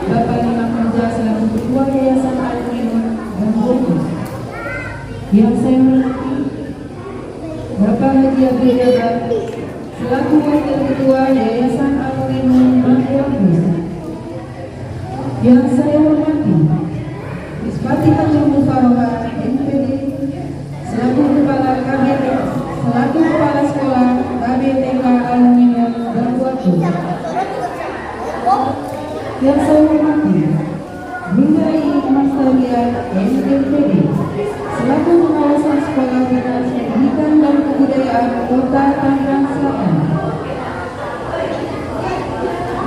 Bapak Lima Kerja selaku Ketua Yayasan Al-Minun dan Fokus. Yang saya hormati Bapak Haji Abdul Jabar selaku Wakil Ketua Yayasan Al-Minun dan Fokus. Yang saya hormati Mispati Tanjung Mufaroha MPD selaku Kepala Sekolah KBTK Al-Minun dan Fokus. Yang saya hormati Bunda Mastaria MPD selaku pengawasan Sekolah Dinas Pendidikan dan Kebudayaan Kota Tangerang Selatan.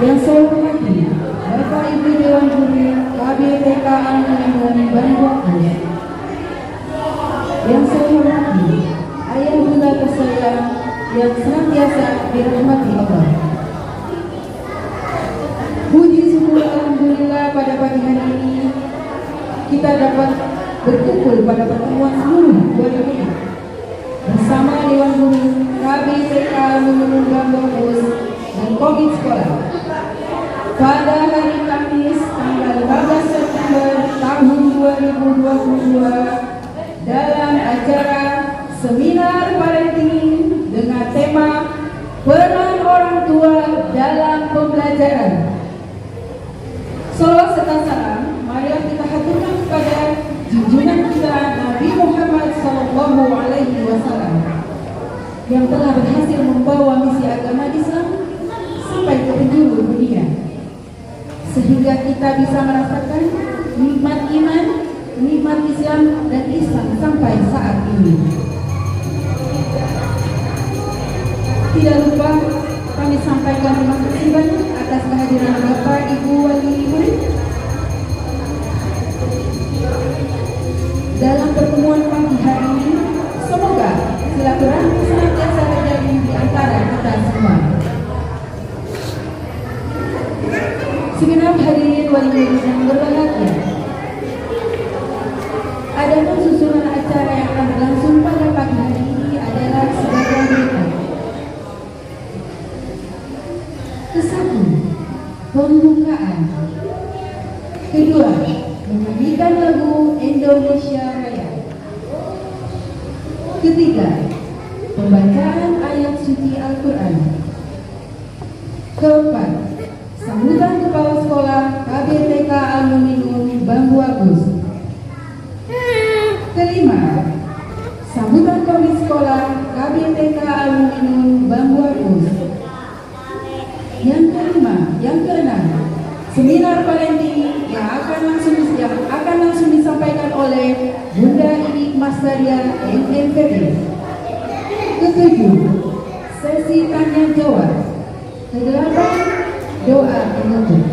Yang saya hormati Bapak Ibu Dewan Juri KBTK Al-Minun dan Fokus. Yang saya hormati Ayah Bunda tersayang yang senantiasa dirahmati Allah. Puji syukur alhamdulillah pada pagi hari ini kita dapat berkumpul pada pertemuan seluruh wali murid bersama Dewan Guru KBTK Al-Minun dan Fokus dan Komit Sekolah pada hari Kamis tanggal 15 September tahun 2022 dalam acara seminar parenting dengan tema peran orang tua dalam pembelajaran. Salawat serta salam, mari kita haturkan kepada junjungan kita Nabi Muhammad SAW yang telah berhasil membawa misi agama Islam sampai ke penjuru dunia, sehingga kita bisa merasakan nikmat iman, nikmat Islam dan Islam sampai saat ini. Tidak lupa kami sampaikan terima kasih banyak atas kehadiran Bapak Ibu Wali Murid dalam pertemuan pagi hari ini. Semoga silaturahmi senantiasa terjadi di antara kita semua. Segenap hadirin wali murid yang berbahagia, adapun susunan acara yang akan berlangsung pada pagi hari ini adalah sebagai berikut. Kesatu, pembukaan. Kedua, menyanyikan lagu Indonesia Raya. Ketiga, pembacaan ayat suci Al-Quran. Keempat, sambutan Kepala Sekolah KBTK Al-Minun Bambu Agus. Kelima, sambutan Komit Sekolah KBTK Al-Minun Bambu Agus. Yang keenam, seminar parenting yang akan langsung disampaikan oleh Bunda Inik Mastaria MPD. Ketujuh, sesi tanya jawab. Kedelapan, doa penutup.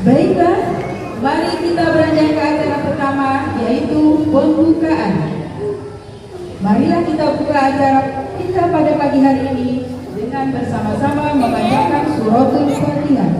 Baiklah, mari kita beranjak ke acara pertama, yaitu pembukaan. Marilah kita buka acara kita pada pagi hari ini dengan bersama-sama membacakan suratul Fatihah.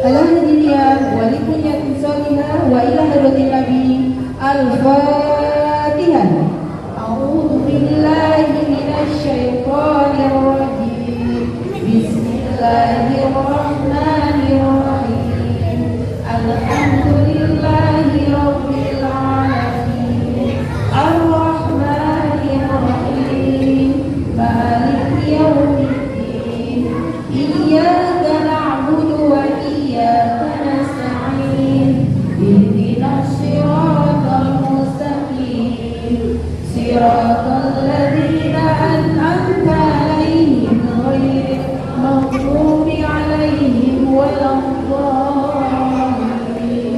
Alhamdulillah wa likulli salihah wa ila hadratin Nabi Al-Fatihah. A'udzu billahi minasy syaithanir rajim. Bismillahirrahmanirrahim. Alhamdulillahi rabbil alamin. Ar-Rahmanir-Rahim. Maliki yaumiddin. Iyyaka na'budu wa iyyaka nasta'in. Ihdinas siratal mustaqim. Siratal ladzina an'amta 'alaihim ghairil maghdubi 'alaihim waladdallin.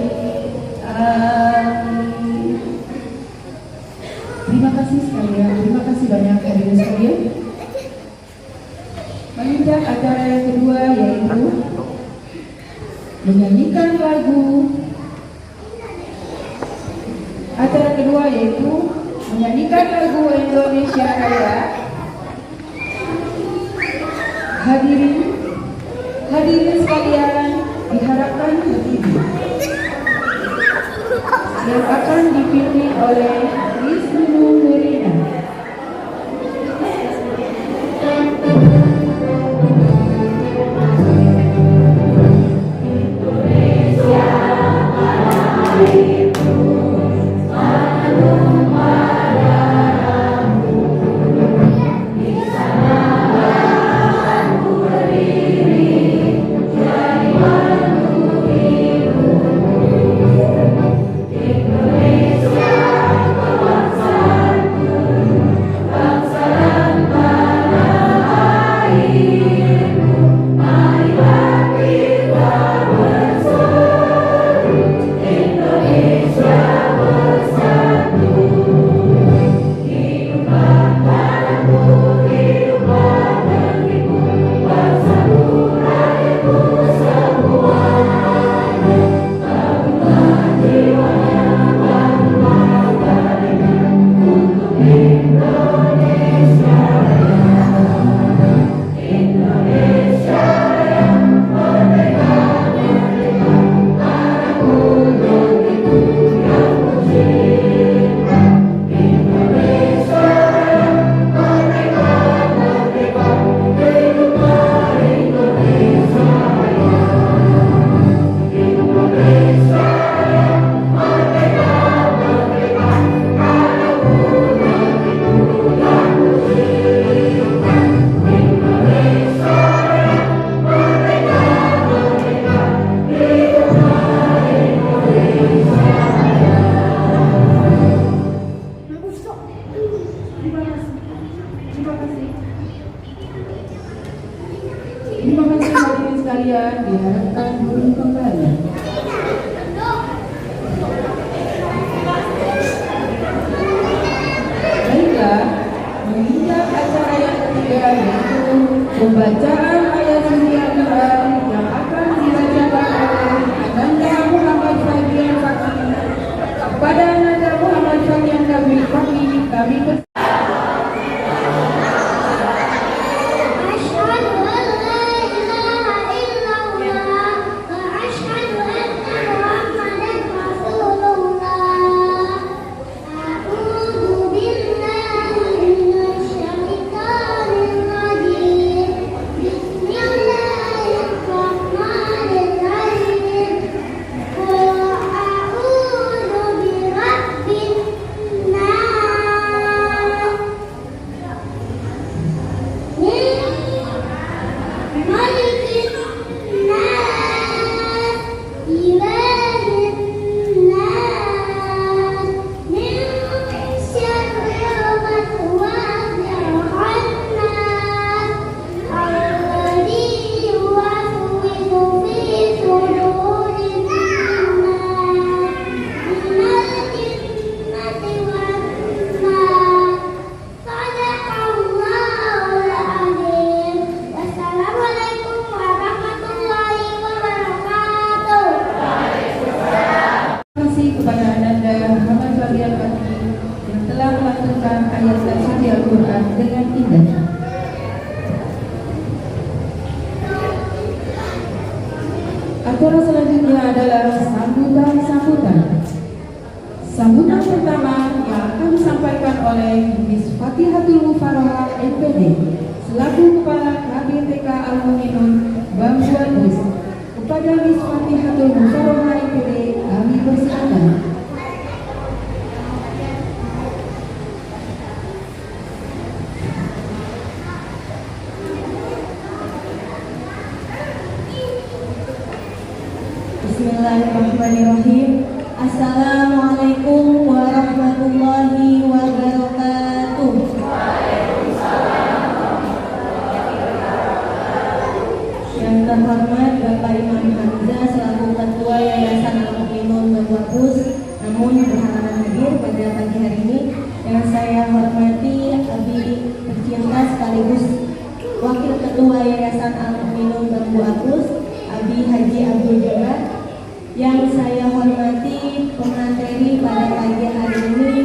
Amin. Terima kasih sekalian, terima kasih banyak hadirin sekalian. Menginjak acara yang kedua, yaitu menyanyikan lagu. Acara kedua yaitu menyanyikan lagu Indonesia Raya. Hadirin sekalian, diharapkan berdiri. Yang akan dipimpin oleh Wisnu Nurina. Terima kasih. Terima kasih hadirin sekalian, diharapkan duduk kembali. Baiklah, menginjak acara yang ketiga yaitu pembacaan ayat suci Al-Quran yang akan dibacakan oleh Ananda Muhammad Fabian Fakih. Kepada Ananda Muhammad Fabian kami kepada Ananda Muhammad Fabian Fakih yang telah melantunkan ayat suci Al-Quran dengan indah. Acara selanjutnya adalah sambutan. Sambutan pertama yang akan disampaikan oleh Miss Fatihatul Mufarohah MPD selaku Kepala KBTK Al-Mu'minun Bangkuan Bus. Kepada Miss Fatihatul Mufarohah MPD kami persilakan. Bismillahirrahmanirrahim. Assalamualaikum warahmatullahi wabarakatuh. Yang terhormat Bapak Imam Hamzah selaku Ketua Yayasan Al-Mu'minun Bangkuan, namun berhalangan hadir pada pagi hari ini. Yang saya hormati Abi tercinta sekaligus Wakil Ketua Yayasan Al-Mu'minun Bangkuan, Abi Haji Abdul Jabbar. Yang saya hormati pemateri pada pagi hari ini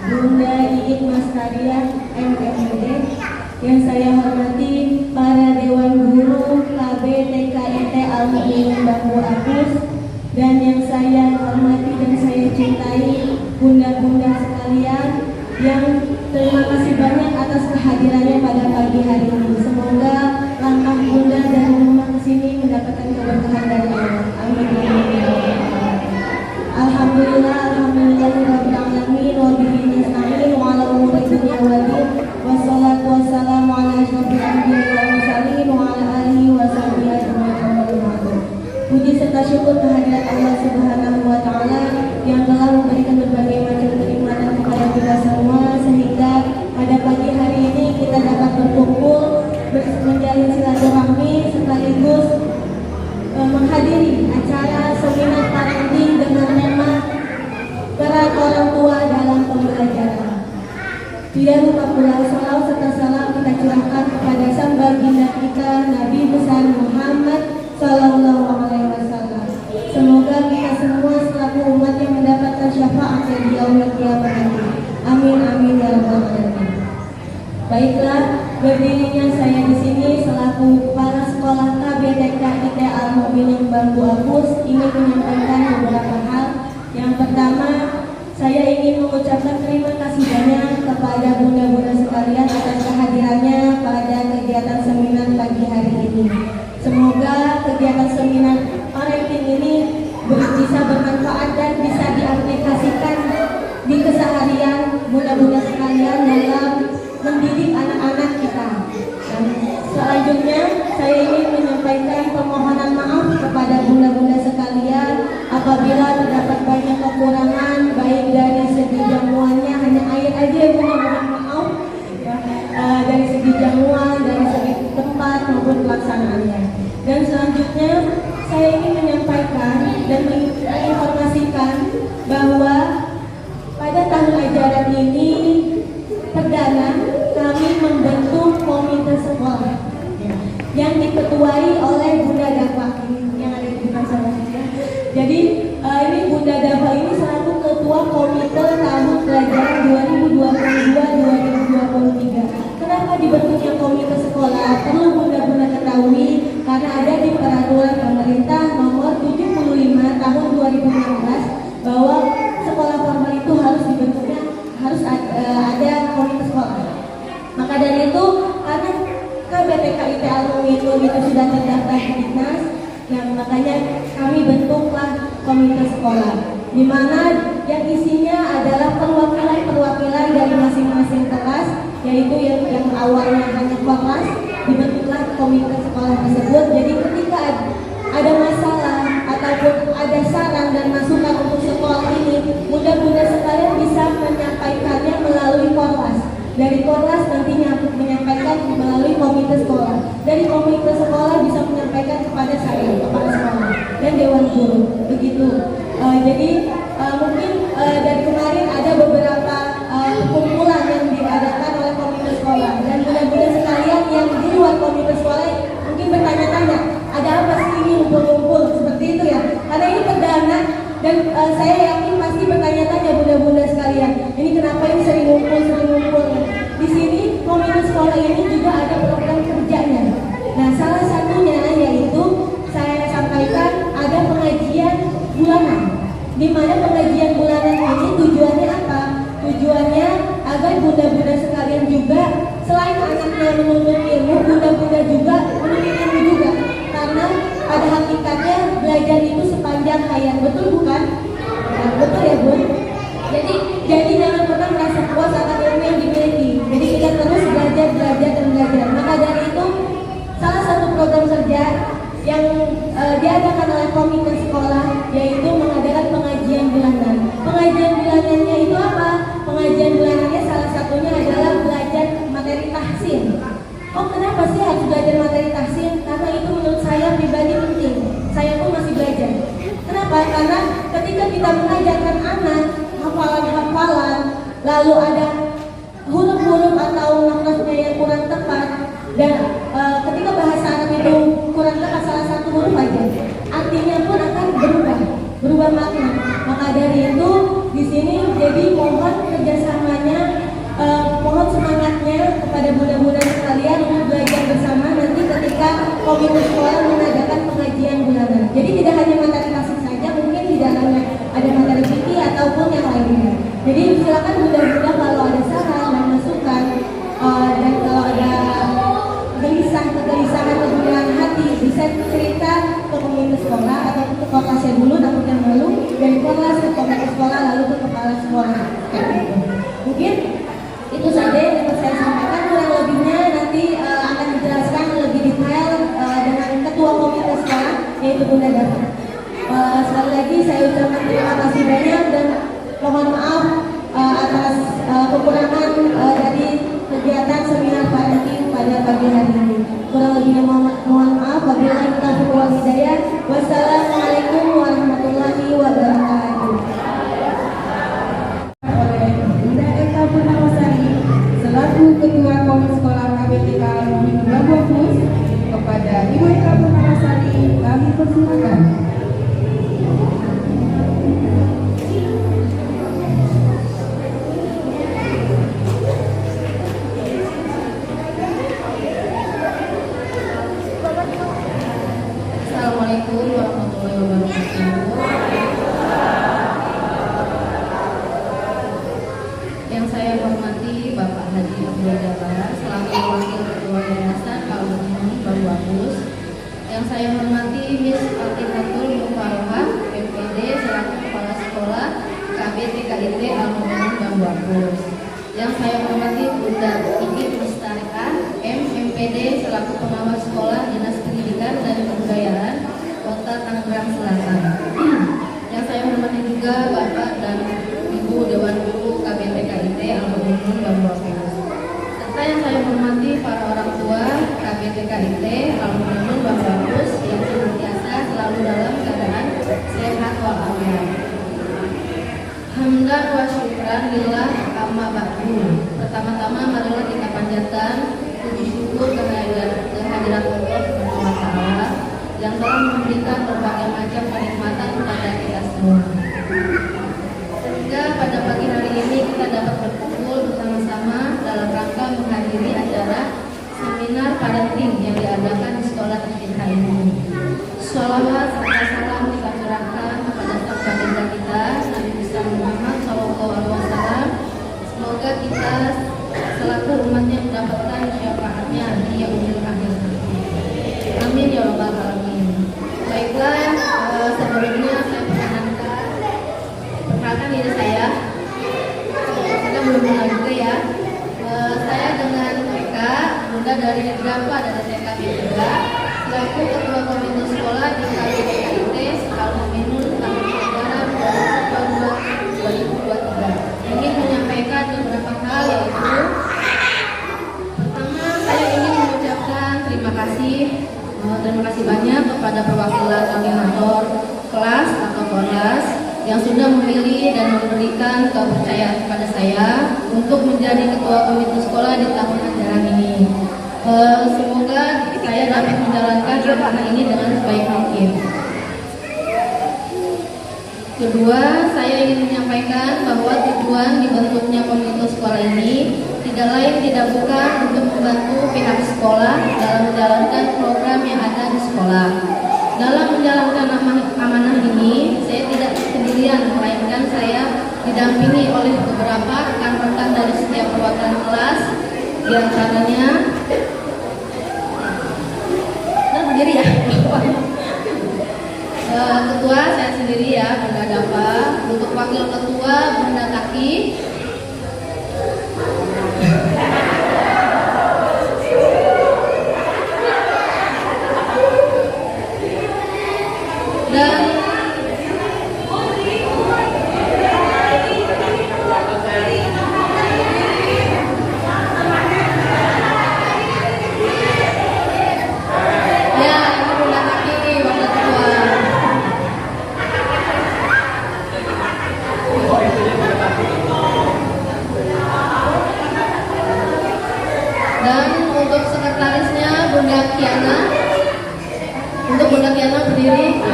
Bunda Iit Mastaria MMD. Yang saya hormati para Dewan Guru KB TKIT Al-Mu'minun Bangkuan, dan yang saya hormati dan saya cintai bunda-bunda sekalian yang terima kasih banyak atas kehadirannya pada pagi hari ini. Semoga langkah bunda dan rumah kesini mendapatkan keberkahan dari Allah. Amin. Alhamdulillah, alhamdulillahirabbil alamin wa bihi nasta'in wa ala umuri dunya wad din. Wassalatu wassalamu ala asyrofil anbiya'i wal mursalin wa ala alihi wa sahbihi ajma'in. Puji serta syukur kehadirat Allah Subhanahu wa taala yang telah memberikan berbagai macam kenikmatan kepada kita semua sehingga pada pagi hari ini kita dapat berkumpul menjalin silaturahmi sekaligus menghadiri acara seminar parenting dengan tema peran orang tua dalam pembelajaran. Tidak lupa pula salawat serta salam kita curahkan kepada sang baginda kita Nabi besar Muhammad Sallallahu Alaihi Wasallam. Semoga kita semua selaku umat yang mendapatkan syafaat di yaumil qiyamah nanti. Amin amin ya rabbal alamin. Baiklah, berdirinya saya di sini selaku kepala sekolah KBTK IT Al-Mu'minun Bangkuan ingin menyampaikan beberapa hal. Yang pertama, saya ingin mengucapkan terima kasih banyak kepada bunda-bunda sekalian atas kehadirannya pada kegiatan seminar pagi hari ini. Semoga kegiatan seminar parenting ini bisa bermanfaat dan bisa diaplikasikan di keseharian bunda-bunda sekalian dalam mendidik anak-anak kita. Dan selanjutnya saya ingin menyampaikan permohonan maaf kepada bunda-bunda sekalian apabila terdapat banyak kekurangan baik dari segi jamuannya hanya air aja, bunda, mohon maaf. yang diketuai oleh Bunda Dafa ini yang ada di depan saya. Jadi ini Bunda Dafa ini selaku Ketua Komite Tahun Pelajaran 2022-2023. Kenapa dibentuknya komite sekolah? Perlu Bunda-Bunda ketahui karena ada di Peraturan Pemerintah Nomor 75 Tahun 2016 bahwa sekolah formal itu harus ada komite sekolah. Maka dari itu karena KBTKIT Alumni itu sudah terdaftar di Dinas, yang makanya kami bentuklah komite sekolah, di mana yang isinya adalah perwakilan dari masing-masing kelas, yaitu yang awalnya hanya kelas, dibentuklah komite sekolah tersebut. Jadi ketika ada masalah ataupun ada saran dan masukan untuk sekolah ini, bunda-bunda sekalian bisa menyampaikannya melalui Korlas. Dari Korlas nantinya menyampaikan melalui komite sekolah. Dari komite sekolah bisa menyampaikan kepada saya, kepala sekolah dan dewan guru. Begitu. Jadi mungkin dari kemarin ada beberapa kumpulan yang diadakan oleh komite sekolah, dan bunda-bunda sekalian yang di luar komite sekolah mungkin bertanya-tanya, ada apa sih ini ngumpul-ngumpul seperti itu ya? Karena ini perdana dan saya yakin pasti bertanya-tanya bunda-bunda sekalian, ini kenapa ini sering ngumpul ya? Di sini komite sekolah ini juga ada program kerjanya. Nah, salah satunya yaitu saya sampaikan ada pengajian bulanan. Di mana pengajian bulanan ini tujuannya apa? Tujuannya agar bunda-bunda sekalian juga selain anaknya menuntut ilmu, bunda-bunda juga menuntut ilmu juga. Karena pada hakikatnya belajar itu sepanjang hayat, betul bukan? Nah, betul ya Bun? Jadi jangan pernah merasa puas akan ilmu yang dimiliki. Jadi kita terus belajar dan belajar. Maka dari itu salah satu program kerja yang diadakan oleh komite sekolah yaitu mengadakan pengajian bulanan. Pengajian bulanannya itu apa? Pengajian bulanannya salah satunya adalah belajar materi tahsin. Oh, kenapa sih harus belajar materi tahsin? Karena itu menurut saya pribadi penting. Saya pun masih belajar. Kenapa? Karena ketika kita mengajarkan anak hafalan-hafalan, lalu ada huruf-huruf atau nafasnya yang kurang tepat, dan ketika bahasa Arab itu kurang tepat salah satu huruf aja, artinya pun akan berubah makna. Maka dari itu di sini jadi mohon kerjasamanya, mohon semangatnya kepada bunda-bunda sekalian untuk belajar bersama nanti ketika komite sekolah mengadakan pengajian bulanan. Jadi tidak hanya materi tasik saja, mungkin di dalamnya ada materi fikih ataupun yang lainnya. Jadi silakan bunda-bunda kalau ada saran dan masukan, dan kalau ada kegelisahan kegundahan hati bisa cerita ke komite sekolah atau ke Korlasnya dulu, takutnya malu, dari Korlas ke komite sekolah lalu ke kepala sekolah. Mungkin itu saja yang dapat saya sampaikan. Kurang lebihnya nanti akan dijelaskan lebih detail dengan ketua komite sekolah yaitu Bunda Dafa. Sekali lagi saya ucapkan terima kasih banyak dan mohon maaf atas kekurangan dari kegiatan seminar parenting pada pagi hari ini. Kurang lebihnya mohon maaf. Wabillahi taufiq wal hidayah. Wassalamualaikum warahmatullahi wabarakatuh. Oleh Bunda Eka Purnawasari selaku Ketua Komite Sekolah KBTK Alumni Bambus, kepada Ibu Eka Purnawasari kami persilakan. Assalamualaikum warahmatullahi wabarakatuh. Yang saya hormati Bapak Haji Abdul Jabbar selaku Wakil Ketua Yayasan Alumni Bambus. Yang saya hormati Miss Atifatul Mufarohah MPD selaku Kepala Sekolah KBTKIT Alumni Bambus. Yang saya hormati Bunda Ibu Mustarika MPD selaku Pengawas Sekolah Dinas Pendidikan dan Kebudayaan Kota Tangerang Selatan. Yang saya hormati juga Bapak dan Ibu Dewan Guru KBTKIT Alumni Bambus. Serta yang saya hormati para orang tua KBTKIT Alumni Bambus yang senantiasa selalu dalam keadaan sehat walafiat. Hamdan wa syukran lillah amma ba'du. Pertama-tama marilah kita panjatkan puji syukur kehadirat Allah penting yang diadakan di sekolah tercinta ini. Sholawat serta salam kita curahkan kepada sang baginda kita Nabi besar Muhammad SAW. Semoga kita selaku umatnya mendapatkan syafaatnya di yaumil akhir nanti. Amin ya rabbal alamin. Baiklah, sebelumnya saya perkenalkan diri saya. Kita belum kenal juga ya. Saya dengan mereka, Bunda dari Grapa dan TKB juga, selaku Ketua Komite Sekolah di KBKIT Al-Muminun Tahun Ajaran 2023. Ingin menyampaikan beberapa hal, yaitu pertama, saya ingin mengucapkan terima kasih banyak kepada perwakilan koordinator kelas atau Korlas yang sudah memilih dan memberikan kepercayaan kepada saya untuk menjadi ketua komite sekolah di tahun ajaran ini. Semoga saya dapat menjalankan amanah ini dengan sebaik mungkin. Kedua, saya ingin menyampaikan bahwa tujuan dibentuknya komite sekolah ini tidak lain tidak bukan untuk membantu pihak sekolah dalam menjalankan program yang ada di sekolah. Dalam menjalankan amanah ini, saya tidak sendirian, melainkan saya didampingi oleh beberapa rekan-rekan dari setiap perwakilan kelas, di antaranya sendiri ya. Ketua saya sendiri ya, Bunda Dapa. Untuk wakil ketua Bunda Taki. Dan untuk sekretarisnya Bunda Kiana. Untuk Bunda Kiana berdiri.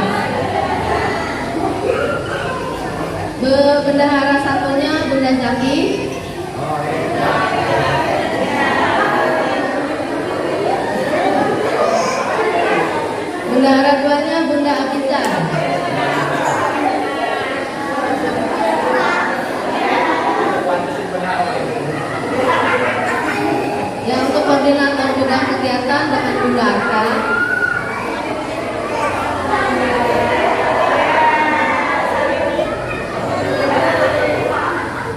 Bendahara satunya Bunda Jaki. Bendahara duanya Bunda Abita. Ya, untuk koordinator bidang kegiatan dengan Bunda Arka.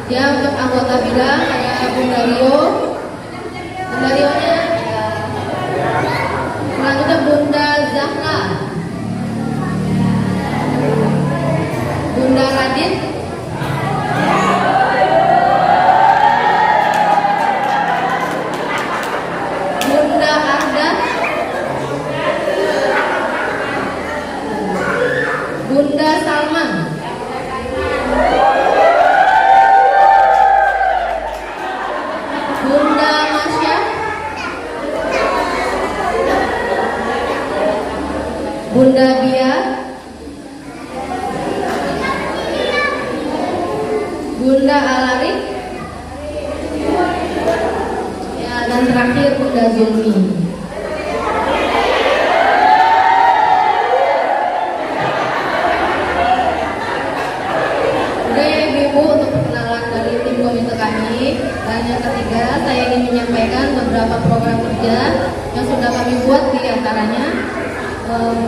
Ya, untuk anggota bidang ada Bunda Rio. Bunda Rio-nya selanjutnya Bunda Zahra, Bunda Radit, Bunda Arda, Bunda Salman, Bunda Masya, Bunda Bia, Bunda Alari, ya, dan terakhir Bunda Zulmi. Untuk perkenalan dari tim komite kami. Dan yang ketiga, saya ingin menyampaikan beberapa program kerja yang sudah kami buat, di antaranya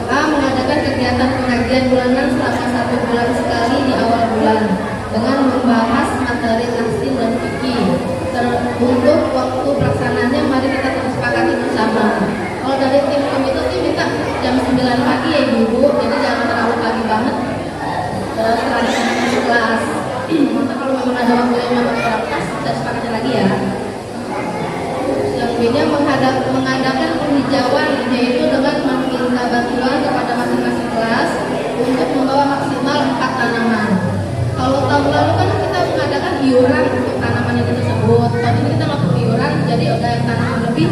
A. Mengadakan kegiatan pengajian bulanan selama 1 bulan sekali di awal bulan dengan membahas materi tahsin dan fikih. Untuk waktu pelaksanaannya mari kita sepakati bersama. Kalau dari tim komite sih minta jam 9 pagi ya Ibu, jadi jangan terlalu pagi banget setelah di kelas. Maka kalau memang ada waktu yang memang terbatas, kita sepakati lagi ya. Yang B-nya mengadakan penghijauan, yaitu dengan meminta bantuan kepada masing-masing kelas untuk membawa maksimal 4 tanaman. Kalau tahun lalu kan kita mengadakan iuran untuk tanaman itu tersebut. Tahun ini kita nggak perlu iuran, jadi udah yang tanaman lebih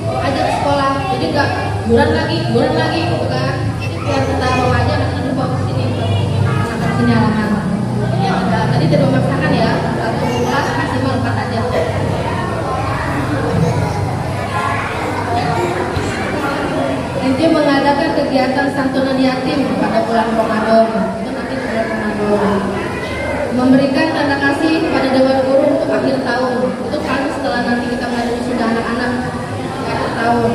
aja ke sekolah. Jadi nggak iuran lagi, gitu kan. Jadi biar kita bawa aja, nanti bawa ke sini, ke sini halaman. Ya, tadi tidak memaksakan ya, satu kelas maksimal 4 aja. bulan Ramadan, itu nanti di bulan Ramadan. Memberikan tanda kasih kepada Dewan Guru untuk akhir tahun, itu kan setelah nanti kita menjadi sudah anak-anak akhir tahun.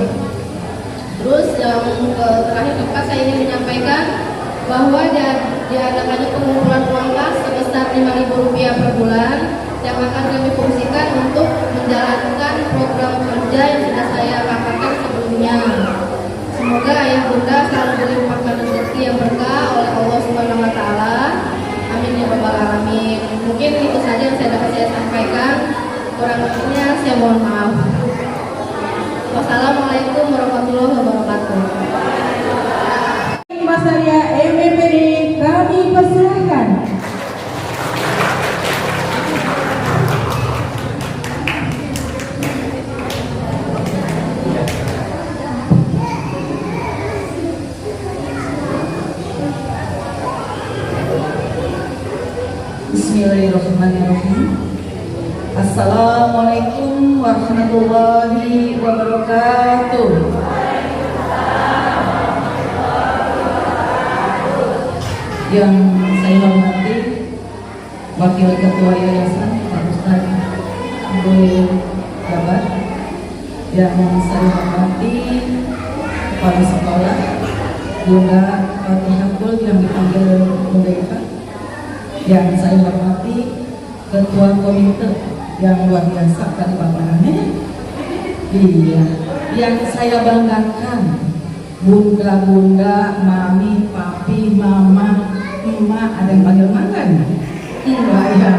Terus yang terakhir keempat, saya ingin menyampaikan bahwa diadakannya pengumpulan uang kas sebesar Rp5.000 per bulan yang akan kami fungsikan untuk menjalankan program kerja yang sudah saya katakan sebelumnya. Semoga ayah bunda selalu dilimpahkan rezeki yang berkah oleh Allah Subhanahu wa taala. Amin ya rabbal alamin. Mungkin itu saja yang dapat saya sampaikan. Kurang lebihnya saya mohon maaf. Wassalamualaikum warahmatullahi wabarakatuh. Mas Arya MPD kami persilahkan. Bismillahirrahmanirrahim. Assalamualaikum warahmatullahi wabarakatuh. Yang saya hormati Wakil Ketua Yayasan Pak Ustaz Abdul Jabar, yang saya hormati kepala sekolah Bunda Fatihahul yang dipanggil Bunda Eva, yang saya hormati Ketua Komite yang luar biasa dari Bapaknya, iya, yang saya banggakan bunda-bunda, mami, papi, mama, emak, ada yang panggil makan? Enggak ya.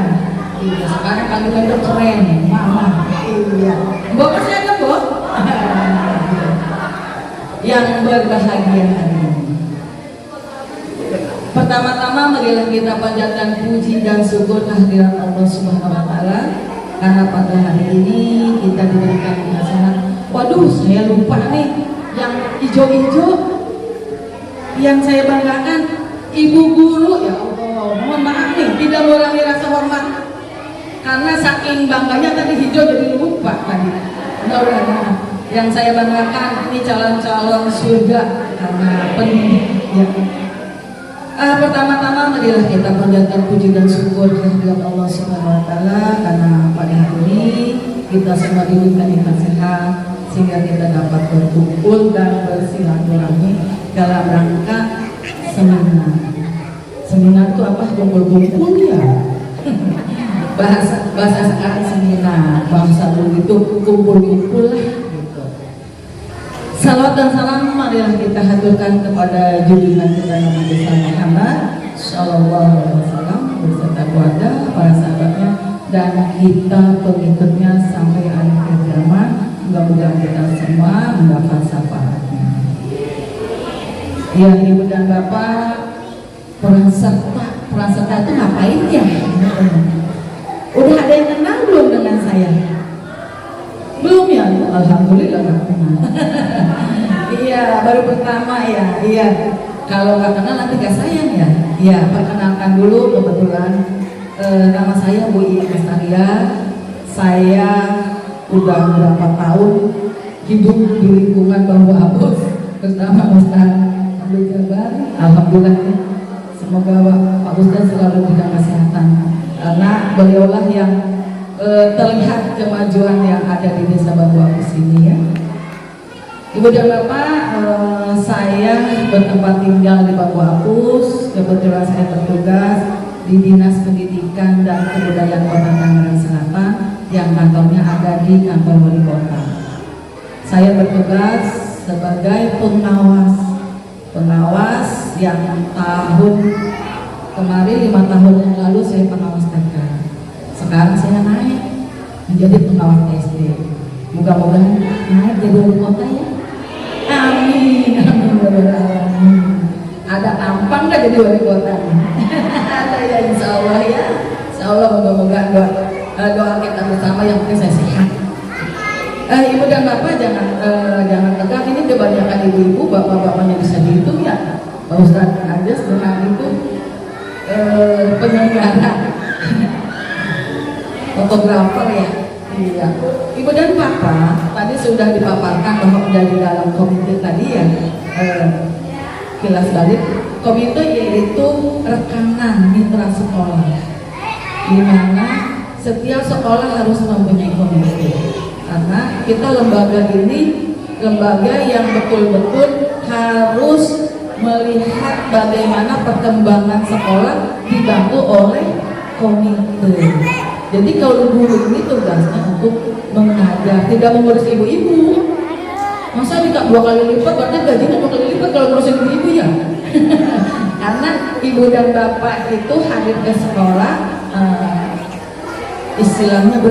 Iya, sekarang panggilan tuh keren, mama. Iya. Mbok masih ada, Mbok? Yang berbahagia hari ini. Pertama-tama marilah kita panjatkan puji dan syukur kehadirat Allah Subhanahu wa taala karena pada hari ini kita diberikan kesenangan. Waduh, saya lupa nih yang hijau-hijau yang saya banggakan, Ibu Guru. Ya Allah, mohon maaf nih, tidak mengurangi rasa hormat karena saking bangganya tadi hijau jadi lupa tadi. Mudah-mudahan yang saya banggakan ini calon-calon surga karena penuh ya. Pertama-tama marilah kita panjatkan puji dan syukur kehadirat Allah Subhanahu wa taala karena pada hari ini kita semua diberikan iman sehat sehingga kita dapat berkumpul dan bersilaturahmi dalam rangka seminar. Seminar itu apa? Kumpul-kumpul ya. bahasa sekarang seminar, bahasa dulu itu kumpul-kumpul lah gitu. Salawat dan salam marilah kita haturkan kepada junjungan kita Nabi besar Muhammad Sallallahu Alaihi Wasallam beserta keluarga, para sahabatnya, dan kita pengikutnya sampai akhir zaman. Mudah-mudahan kita semua mendapat syafaatnya. Ya, ibu dan bapak, peserta itu ngapain ya? Udah ada yang kenal belum dengan saya? Belum ya? Alhamdulillah nggak kenal. Iya, baru pertama ya. Iya, kalau nggak kenal nanti gak sayang ya. Iya, perkenalkan dulu, kebetulan nama saya Bu Iis Arya. Saya udah berapa tahun hidup di lingkungan Bambu Apus bersama Ustaz Abdul Jabar. Alhamdulillah ya. Semoga Pak Ustaz selalu diberikan kesehatan karena beliaulah yang terlihat kemajuan yang ada di desa Bambu Apus ini ya. Ibu dan Bapak, saya bertempat tinggal di Bambu Apus. Kebetulan saya bertugas di Dinas Pendidikan dan Kebudayaan Kota Tangerang Selatan yang kantornya ada di kantor wali kota. Saya bertugas sebagai pengawas yang tahun kemarin 5 tahun yang lalu saya pengawas TK. Sekarang saya naik menjadi pengawas SD. Moga-mogahan naik jadi wali kota ya. Amin. Ada tampang nggak jadi wali kota? Ada ya, insya Allah ya. Insya Allah moga-moga doa kita bersama yang penting saya sehat. Ibu dan bapak jangan tegang, ini kebanyakan ibu-ibu, bapak-bapaknya bisa dihitung ya. Pak Ustadz aja dengan itu penyelenggara fotografer ya. Iya. Ibu dan bapak tadi sudah dipaparkan bahwa dari dalam komite tadi ya kilas balik Komite yaitu rekanan mitra sekolah, di mana setiap sekolah harus mempunyai komite. Karena kita lembaga ini lembaga yang betul-betul harus melihat bagaimana perkembangan sekolah dibantu oleh komite. Jadi kalau guru ini tugasnya untuk mengajar, tidak mengurus ibu-ibu. Masa minta 2 kali lipat, berarti gajinya 2 kali lipat kalau ngurusin ibu-ibu ya. Karena ibu dan bapak itu hadir ke sekolah, istilahnya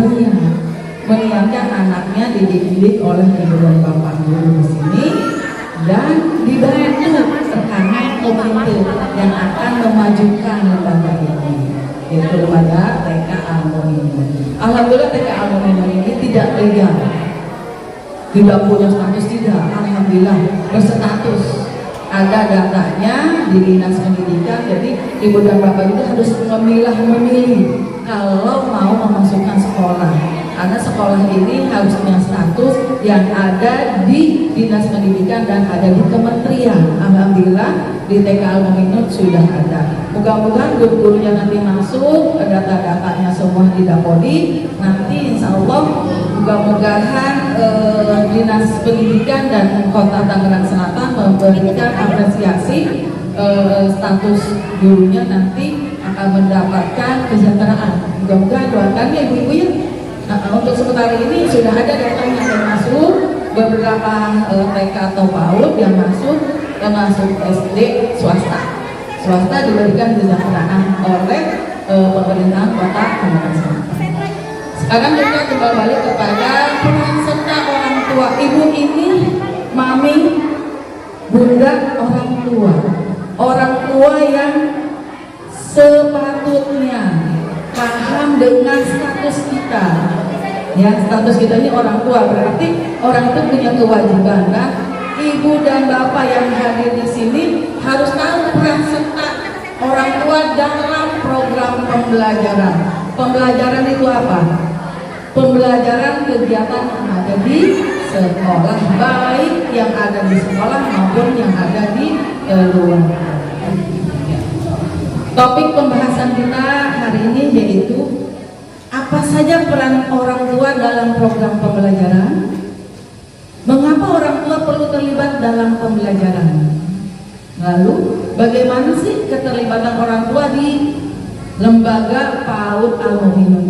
menyiapkan anaknya dididik oleh ibu dan bapak guru di sini, dan dibantu rekanan komite yang akan memajukan lembaga ini, yaitu lembaga TK Al-Mu'minun. Alhamdulillah TK Al-Mu'minun ini tidak legal, tidak punya status, tidak. Alhamdulillah berstatus, ada datanya di dinas pendidikan. Jadi ibu dan bapak itu harus memilih kalau mau memasukkan sekolah, karena sekolah ini harus punya status yang ada di dinas pendidikan dan ada di kementerian. Alhamdulillah di TK Al-Mu'minun sudah ada. Mudah-mudahan guru-gurunya nanti masuk, data-datanya semua didapodi. Nanti insya Allah mudah-mudahan dinas pendidikan dan kota Tangerang Selatan memberikan apresiasi, status gurunya nanti akan mendapatkan kesejahteraan. Mudah-mudahan doakan ya ibu-ibu ya. Untuk sementara ini sudah ada datanya yang masuk, beberapa TK atau PAUD yang masuk, termasuk SD swasta diberikan kesejahteraan oleh pemerintahan kota Tangerang Selatan. Sekarang kita kembali balik kepada peran serta orang tua. Ibu ini mami, bunda, orang tua yang sepatutnya paham dengan status kita. Ya, status kita ini orang tua, berarti orang itu punya kewajiban. Nah, ibu dan bapak yang hadir di sini harus tahu peran serta orang tua dalam program pembelajaran. Pembelajaran itu apa? Pembelajaran kegiatan yang ada di sekolah, baik yang ada di sekolah maupun yang ada di luar. Topik pembahasan kita hari ini yaitu apa saja peran orang tua dalam program pembelajaran. Mengapa orang tua perlu terlibat dalam pembelajaran? Lalu bagaimana sih keterlibatan orang tua di lembaga PAUD Al-Mu'minun?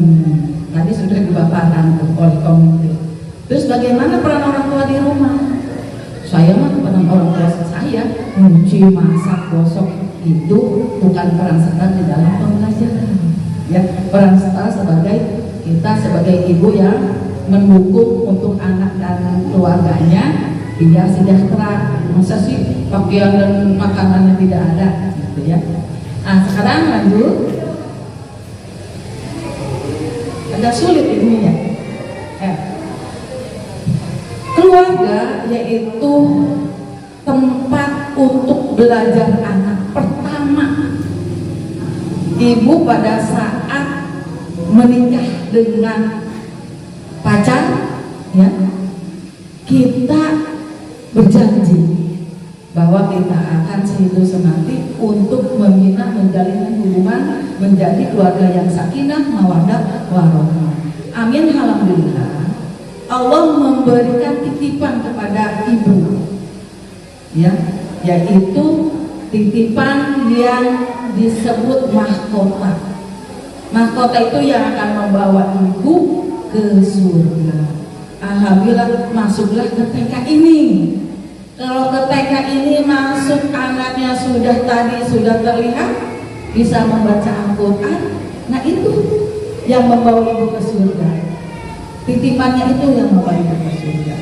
Tadi sudah dipaparkan oleh komite. Terus bagaimana peran orang tua di rumah? Saya mah peran orang tua saya nyuci, masak, gosok itu bukan peran serta di dalam pembelajaran. Ya, peran serta kita sebagai ibu yang mendukung untuk anak dan keluarganya biar sejahtera. Masa sih pakaian dan makanannya tidak ada, gitu ya. Nah, sekarang lanjut. Agak sulit ini ya. Keluarga yaitu tempat untuk belajar anak pertama. Ibu pada saat menikah dengan pacar, ya, kita berjanji bahwa kita akan sehidup semati untuk membina menjalin hubungan menjadi keluarga yang sakinah, mawaddah, warahmah. Amin, alhamdulillah. Allah memberikan titipan kepada ibu, ya, yaitu titipan yang disebut mahkota. Mahkota itu yang akan membawa ibu ke surga. Alhamdulillah masuklah ke TK ini. Kalau ke TK ini masuk anaknya sudah terlihat bisa membaca Al-Quran. Nah itu yang membawa ibu ke surga. Titipannya itu yang membawa ibu ke surga.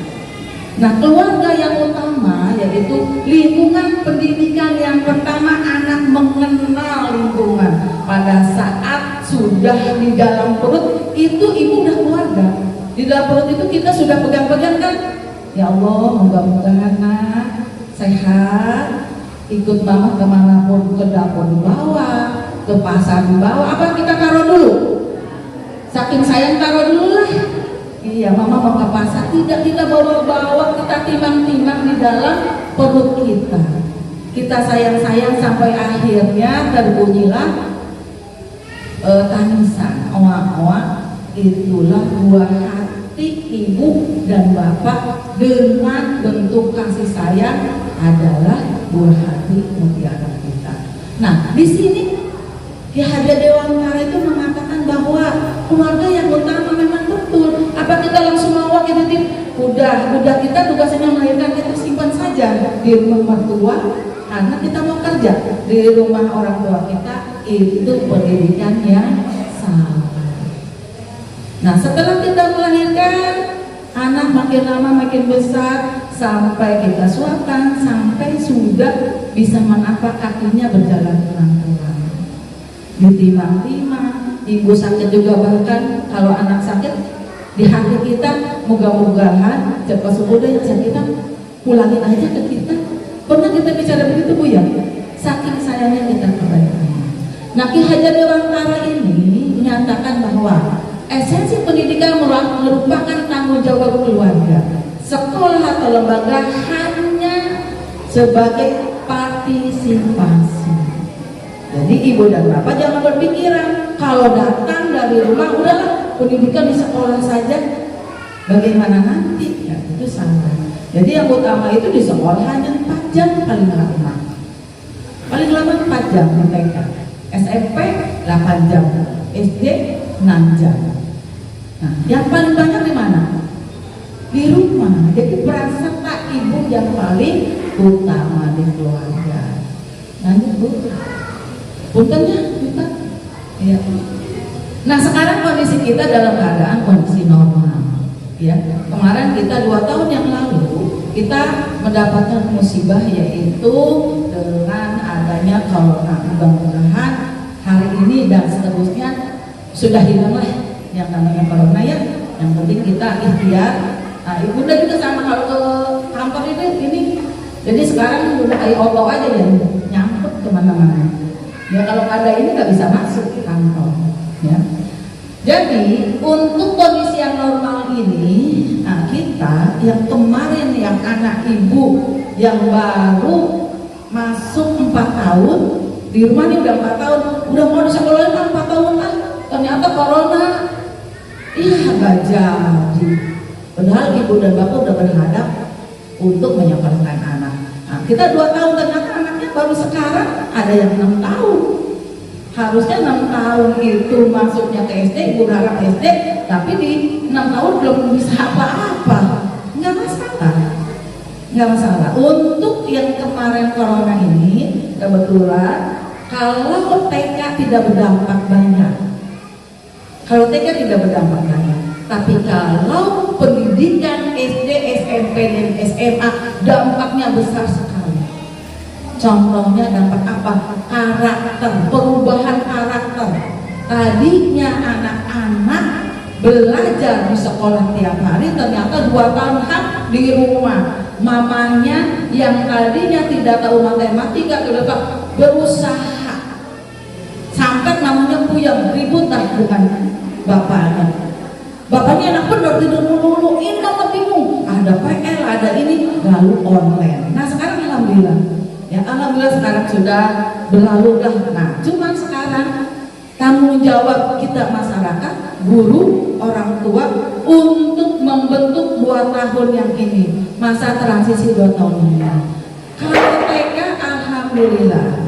Nah, keluarga yang utama yaitu lingkungan pendidikan yang pertama, anak mengenal lingkungan. Pada saat sudah di dalam perut itu ibu udah keluarga. Di dalam perut itu kita sudah pegang-pegang kan? Ya Allah, mudah-mudahan nak sehat, ikut mama kemanapun, ke dapur dibawa, ke pasar dibawa. Apa kita taruh dulu? Saking sayang taruh dulu lah. Iya, mama mau ke pasar, tidak kita bawa-bawa, kita timbang-timbang di dalam perut kita. kita sayang-sayang sampai akhirnya terbunyilah tangisan, oa-oa. Itulah buah hati ibu dan bapak dengan bentuk kasih sayang adalah buah hati mutiara kita. Nah, di sini Ki Haja Dewantara itu mengatakan bahwa keluarga yang utama memang betul. Apa kita langsung mau kita udah kita tugasnya melahirkan, kita simpan saja di rumah mertua karena kita mau kerja di rumah orang tua kita, itu pendidikan yang salah. Nah, setelah kita melahirkan, anak makin lama makin besar sampai kita suapkan, sampai sudah bisa menapak kakinya berjalan pelan-pelan. Ditimang-timang, ibu sakit juga, bahkan kalau anak sakit di hati kita, moga-mogahan cepat sembuh deh sakitnya, pulangin aja ke kita. Pernah kita bicara begitu Bu ya? Saking sayangnya kita kebaikannya. Nah, Ki Haja Dewantara ini menyatakan bahwa esensi pendidikan merupakan tanggung jawab keluarga. Sekolah atau lembaga hanya sebagai partisipasi. Jadi ibu dan bapak jangan berpikiran kalau datang dari rumah udahlah pendidikan di sekolah saja, bagaimana nanti? Ya, itu salah. Jadi yang utama itu di sekolah hanya 4 jam paling lama. Paling lama 4 jam di TK. SMP 8 jam, SD 6 jam. Nah, yang paling banyak di mana? Di rumah. Jadi peran serta ibu yang paling utama di keluarga. Lanjut Bu. Puntennya kita. Ya. Nah, sekarang kondisi kita dalam keadaan kondisi normal. Ya, kemarin kita 2 tahun yang lalu kita mendapatkan musibah yaitu dengan adanya corona. Mudah-mudahan hari ini dan seterusnya sudah hilanglah yang namanya corona ya. Yang penting kita ikhtiar. Nah, ibu udah juga sama kalau ke kantor ini. Jadi sekarang udah kayak auto aja ya, nyangkut kemana-mana. Ya kalau ada ini nggak bisa masuk ke kantor. Ya. Jadi untuk kondisi yang normal ini, nah kita yang kemarin yang anak ibu yang baru masuk 4 tahun di rumah ini udah 4 tahun, udah mau disekolahin 4 tahun lah, ternyata corona, nggak jadi. Padahal ibu dan bapak udah berhadap untuk menyekolahkan anak. Nah, kita 2 tahun ternyata anaknya baru sekarang ada yang 6 tahun. Harusnya 6 tahun itu masuknya ke SD, ibu harap SD, tapi di 6 tahun belum bisa apa-apa. Nggak masalah. Untuk yang kemarin corona ini, kebetulan kalau TK tidak berdampak banyak. Tapi kalau pendidikan SD, SMP, dan SMA dampaknya besar sekali. Contohnya dampak apa? Karakter, perubahan karakter. Tadinya anak-anak belajar di sekolah tiap hari, ternyata 2 tahun di rumah. Mamanya yang tadinya tidak tahu matematika sudah berusaha sampai namanya puyeng, ribut dengan bapaknya. Bapaknya anak benar tidur mulu, ini kamu bingung. Ada PL, ada ini, lalu online. Nah sekarang alhamdulillah. Ya alhamdulillah sekarang sudah berlalu dah. Nah cuman sekarang tanggung jawab kita masyarakat, guru, orang tua untuk membentuk 2 tahun yang ini, masa transisi 2 tahun ini. Kalau TK alhamdulillah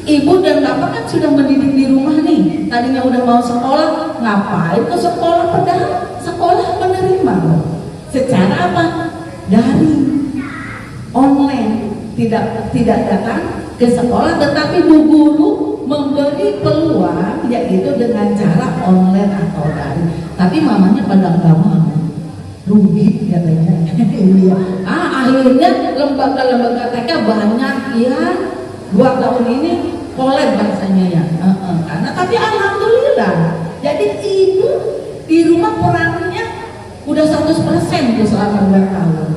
ibu dan bapak kan sudah mendidik di rumah nih. Tadinya udah mau sekolah, ngapain ke sekolah? Padahal sekolah menerima loh. Secara apa? Daring, online. Tidak datang ke sekolah, tetapi bu guru memberi peluang yaitu dengan cara online atau daring. Tapi mamanya pada nggak mau, rugi katanya. Akhirnya lembaga-lembaga TK banyak ya 2 tahun ini kolab bahasanya ya. Karena tapi alhamdulillah. Jadi ibu di rumah perannya udah 100% tuh selama 2 tahun.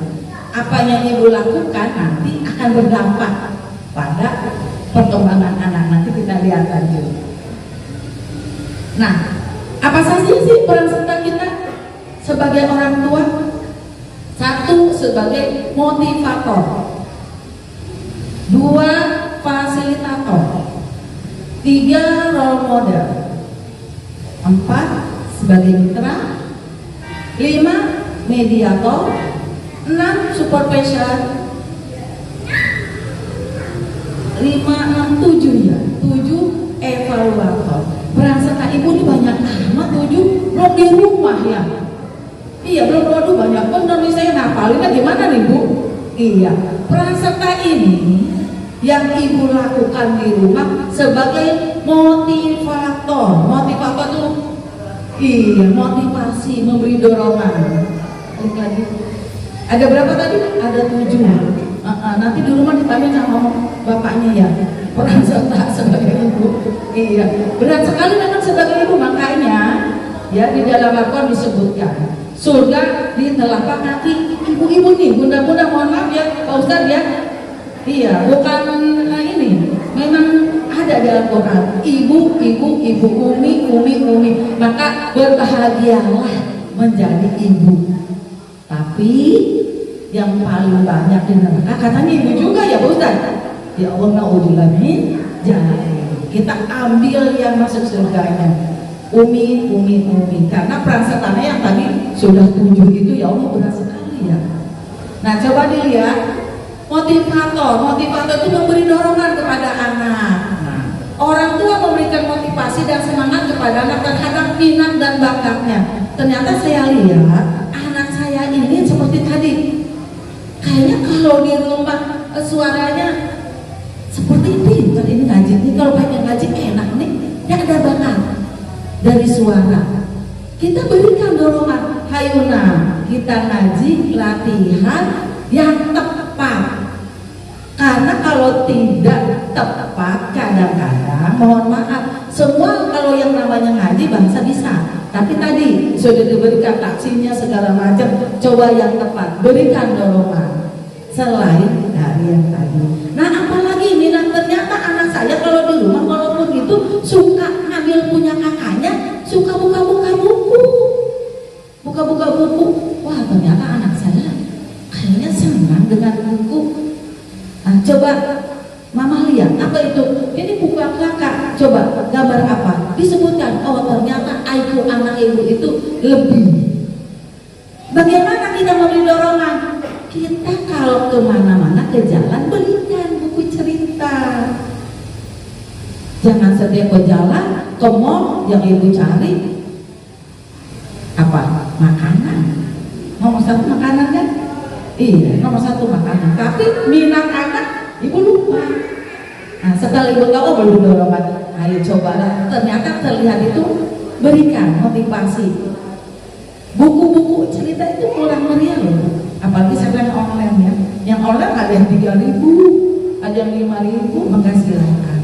Apa yang ibu lakukan nanti akan berdampak pada perkembangan anak, nanti kita lihat lanjut. Nah, apa saja sih peran serta kita sebagai orang tua? 1, sebagai motivator. 2 fasilitator, 3 role model, 4 sebagai mitra, 5 mediator, 6 supervisor, 5, 6, 7 ya, 7 evaluator. Peran serta ibu ini banyak amat, 7 belum di rumah ya. Iya belum, waduh banyak bener nih, saya ngapalinnya gimana nih Bu? Iya, peran serta ini yang ibu lakukan di rumah sebagai motivator. Motivator tuh iya, motivasi, memberi dorongan. Balik lagi. Ada berapa tadi? Ada 7. Nanti di rumah ditanya sama bapaknya ya. Peran serta sebagai ibu. Iya, berat sekali memang sebagai ibu, makanya ya di dalam Al-Quran disebutkan surga di telapak kaki ibu-ibu nih. Bunda-bunda mohon maaf ya Pak Ustadz ya. Iya, bukan ini. Memang ada di Al-Quran. Ibu, umi. Maka berbahagialah menjadi ibu. Tapi yang paling banyak di neraka katanya ibu juga ya Pak Ustadz. Ya Allah, na'udzubillah min dzalik. Kita ambil yang masuk surganya. Umi. Karena peran sertanya yang tadi sudah 7 itu ya Allah berat sekali ya. Nah coba dilihat motivator itu memberi dorongan kepada anak. Orang tua memberikan motivasi dan semangat kepada anak terhadap minat dan bakatnya. Ternyata saya lihat anak saya ini seperti tadi, kayaknya kalau di rumah suaranya seperti pintar ini ngaji nih, kalau pengen ngaji enak nih, ya ada bakat dari suara. Kita berikan dorongan, hayuna kita ngaji latihan yang tepat. Karena kalau tidak tepat kadang-kadang mohon maaf, semua kalau yang namanya ngaji bangsa bisa, tapi tadi sudah diberikan taksinya segala macam. Coba yang tepat, berikan dorongan selain dari yang tadi. Nah apalagi minat, ternyata anak saya kalau di rumah walaupun gitu suka ngambil punya kakaknya, suka buka-buka buku. Wah ternyata anak saya kayaknya senang dengan buku. Nah, coba mama lihat apa itu? Ini buku kakak. Coba gambar apa? Disebutkan. Oh ternyata IQ anak ibu itu lebih. Bagaimana kita memberi dorongan? Kita kalau kemana-mana ke jalan belikan buku cerita. Jangan setiap ke jalan ke mall yang ibu cari apa? Makanan. Nomor 1 makanan kan? Iya, nomor 1 makanan. Tapi minat anak ibu lupa. Nah setelah ibu tahu belum dorongan, ayo cobalah. Ternyata terlihat itu berikan motivasi. Buku-buku cerita itu kurang meriah loh. Apalagi sekarang online ya. Yang online ada yang 3.000, ada yang 5.000, maka silakan.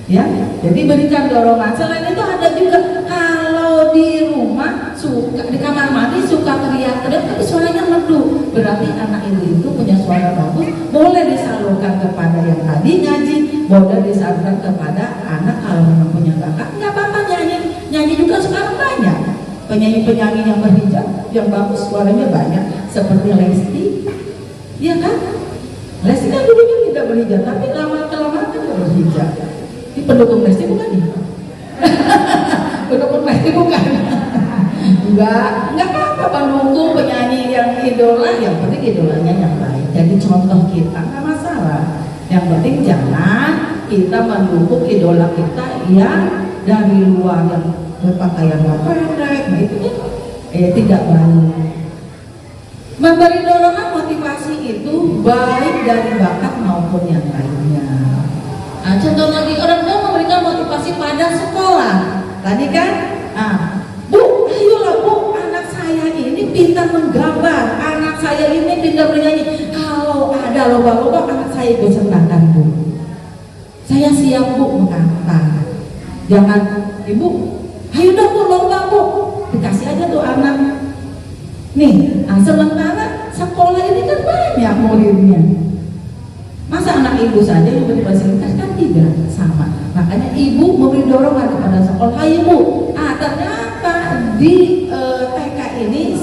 Ya, jadi berikan dorongan. Selain itu ada juga kalau di rumah suka di kamar mandi suka teriak-teriak tapi suaranya merdu, berarti anak ibu itu punya suara bagus, boleh disalurkan kepada yang tadi ngaji, boleh disalurkan kepada anak kalau memang punya bakat, nggak apa-apa nyanyi juga sekarang banyak penyanyi-penyanyi yang berhijab yang bagus suaranya banyak seperti Lesti, ya kan? Lesti kan dulunya tidak berhijab tapi lama-kelamaan juga berhijab. Ini pendukung Lesti bukan nih? Pendukung Lesti bukan? Enggak apa-apa pendukung penyanyi yang idola, yang penting idolanya yang baik. Jadi contoh kita nggak masalah. Yang penting jangan kita mendukung idola kita yang dari luar yang berpakaian pendek, gitu tidak baik. Memberi dorongan motivasi itu baik dari bakat maupun yang lainnya. Nah, contoh lagi orang tua memberikan motivasi pada sekolah. Tadi kan, Bu, ayolah Bu, anak saya ini pintar menggambar, anak saya ini pintar bernyanyi. Kalau ada lomba-lomba anak saya ikut sertakan Bu. Saya siap Bu mengantar. Jangan, Ibu, ayo dong Bu lomba Bu. Dikasih aja tuh anak. Nih, sementara sekolah ini kan banyak muridnya. Masa anak ibu saja yang berfasilitas kan tidak sama. Makanya ibu memberi dorongan kepada sekolah. Ayo Bu, ternyata di TK ini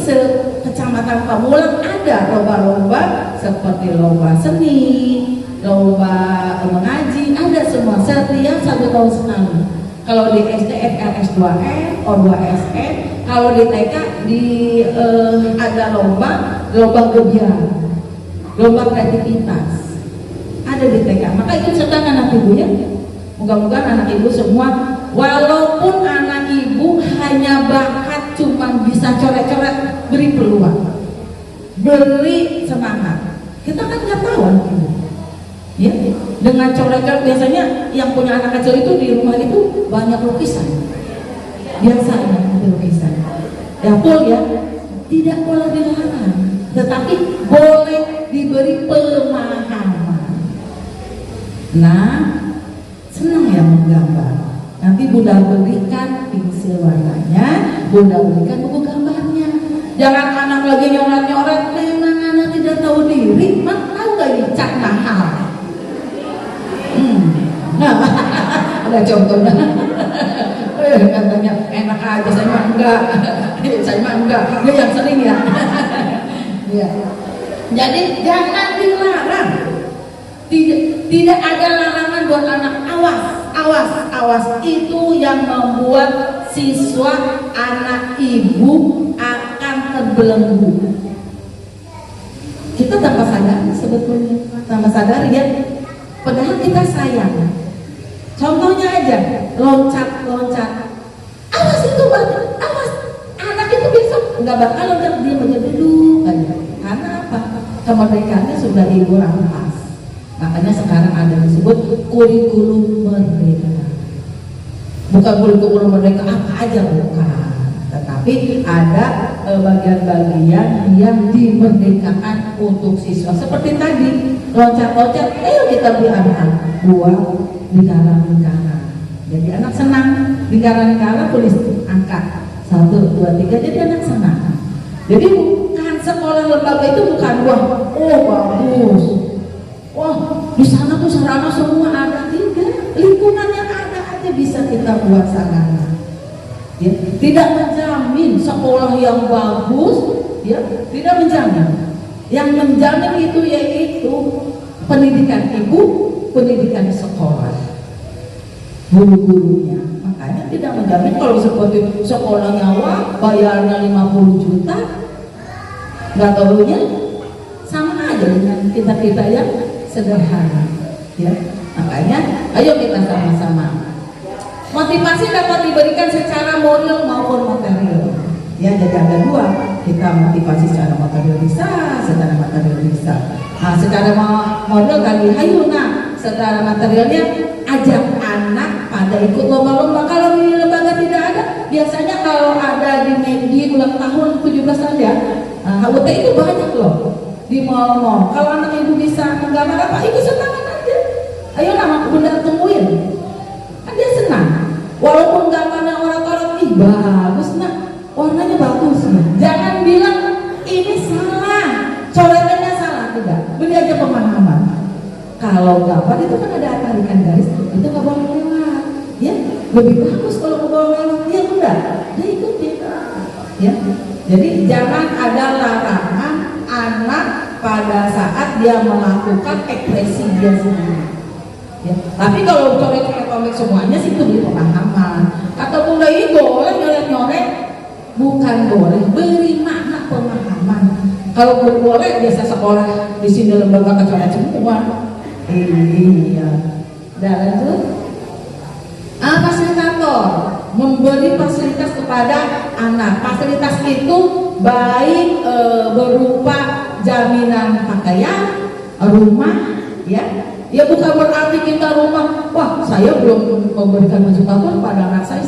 kecamatan Pamulang ada lomba-lomba seperti lomba seni, lomba mengaji, ada semua setiap 1 tahun sekali. Kalau di SD FLS 2N, O2SN, kalau di TK ada lomba gebiar, lomba kreativitas, ada di TK. Maka ikut serta anak ibu ya. Moga-moga anak ibu semua, walaupun anak ibu hanya bakat cuma bisa coret-coret, beri peluang, beri semangat. Kita kan nggak tahu anak ibu. Ya, dengan coret-coret biasanya yang punya anak kecil itu di rumah itu banyak lukisan. Biasanya lukisan. Ya full ya, tidak boleh dilarang, tetapi boleh diberi pemahaman. Nah, senang ya menggambar. Nanti Bunda berikan pensil warnanya, Bunda berikan buku gambarnya. Jangan anak lagi nyoret-nyoret, memang anak tidak tahu diri, mak tahu gak ini cat mahal. Nah, ada contohnya. Katanya enak aja, saya mah enggak. Saya mah enggak. Dia yang sering ya. Ya. Jadi jangan dilarang. Tidak ada larangan buat anak. Awas. Itu yang membuat siswa anak ibu akan terbelenggu. Kita tanpa sadar sebetulnya, tanpa sadar ya. Padahal kita sayang. Contohnya aja, loncat. Awas itu banget, awas. Anak itu besok nggak bakal loncat, dia menjadi dulu aja. Karena apa? Kemerdekaannya sudah ibu rampas. Makanya sekarang ada yang disebut kurikulum merdeka. Bukan kurikulum merdeka apa aja, bukan. Tetapi ada bagian-bagian yang dimerdekakan untuk siswa. Seperti tadi, loncat-loncat, ayo kita beri anak buang lingkaran. Jadi anak senang, lingkaran tulis angka 1, 2, 3, jadi anak senang. Jadi bukan sekolah lembaga itu bukan bagus. Wah, di sana tuh sarana semua ada, tidak. Lingkungan yang ada aja bisa kita buat sarana. Ya, tidak menjamin sekolah yang bagus, ya, tidak menjamin. Yang menjamin itu yaitu pendidikan ibu, pendidikan sekolah, guru-gurunya. Makanya tidak menjamin kalau seperti sekolahnya wah bayarnya 50 juta, nggak tahunya sama aja dengan kita yang sederhana. Ya, makanya ayo kita sama-sama. Motivasi dapat diberikan secara moral maupun material. Ya, jadi ada dua. Kita motivasi secara material bisa, secara material bisa. Nah, secara moral tadi hayu, nah secara materialnya ajak anak pada ikut lomba-lomba. Kalau di lembaga tidak ada, biasanya kalau ada di ulang tahun 17-an ya, HUT itu banyak loh di mall-mall. Kalau anak ibu bisa menggambar apa, ibu senang aja. Ayo nama Bunda temuin. Kan dia senang. Walaupun gambarnya orang-orang bagus, nah warnanya bagus. Jangan bilang ini salah, coretannya salah, tidak. Beri aja pemahaman. Kalau gambar itu kan ada tarikan garis, itu nggak boleh lewat. Ya, lebih bagus kalau mau lewat dia udah, dia ikutin. Ya, jadi jangan ada larangan anak pada saat dia melakukan ekspresi dia sendiri. Ya. Tapi kalau coret-coret komik semuanya sih itu beri pemahaman. Kata Bunda ini boleh nyoret-nyoret, bukan boleh, beri makna pemahaman. Kalau boleh biasa sekolah di sini lembaga kecoret semua. Iya. Udah lanjut. Fasilitator memberi fasilitas kepada anak. Fasilitas itu baik berupa jaminan pakaian, rumah, ya. Ya bukan berarti kita rumah, wah saya belum memberikan fasilitator pada anak saya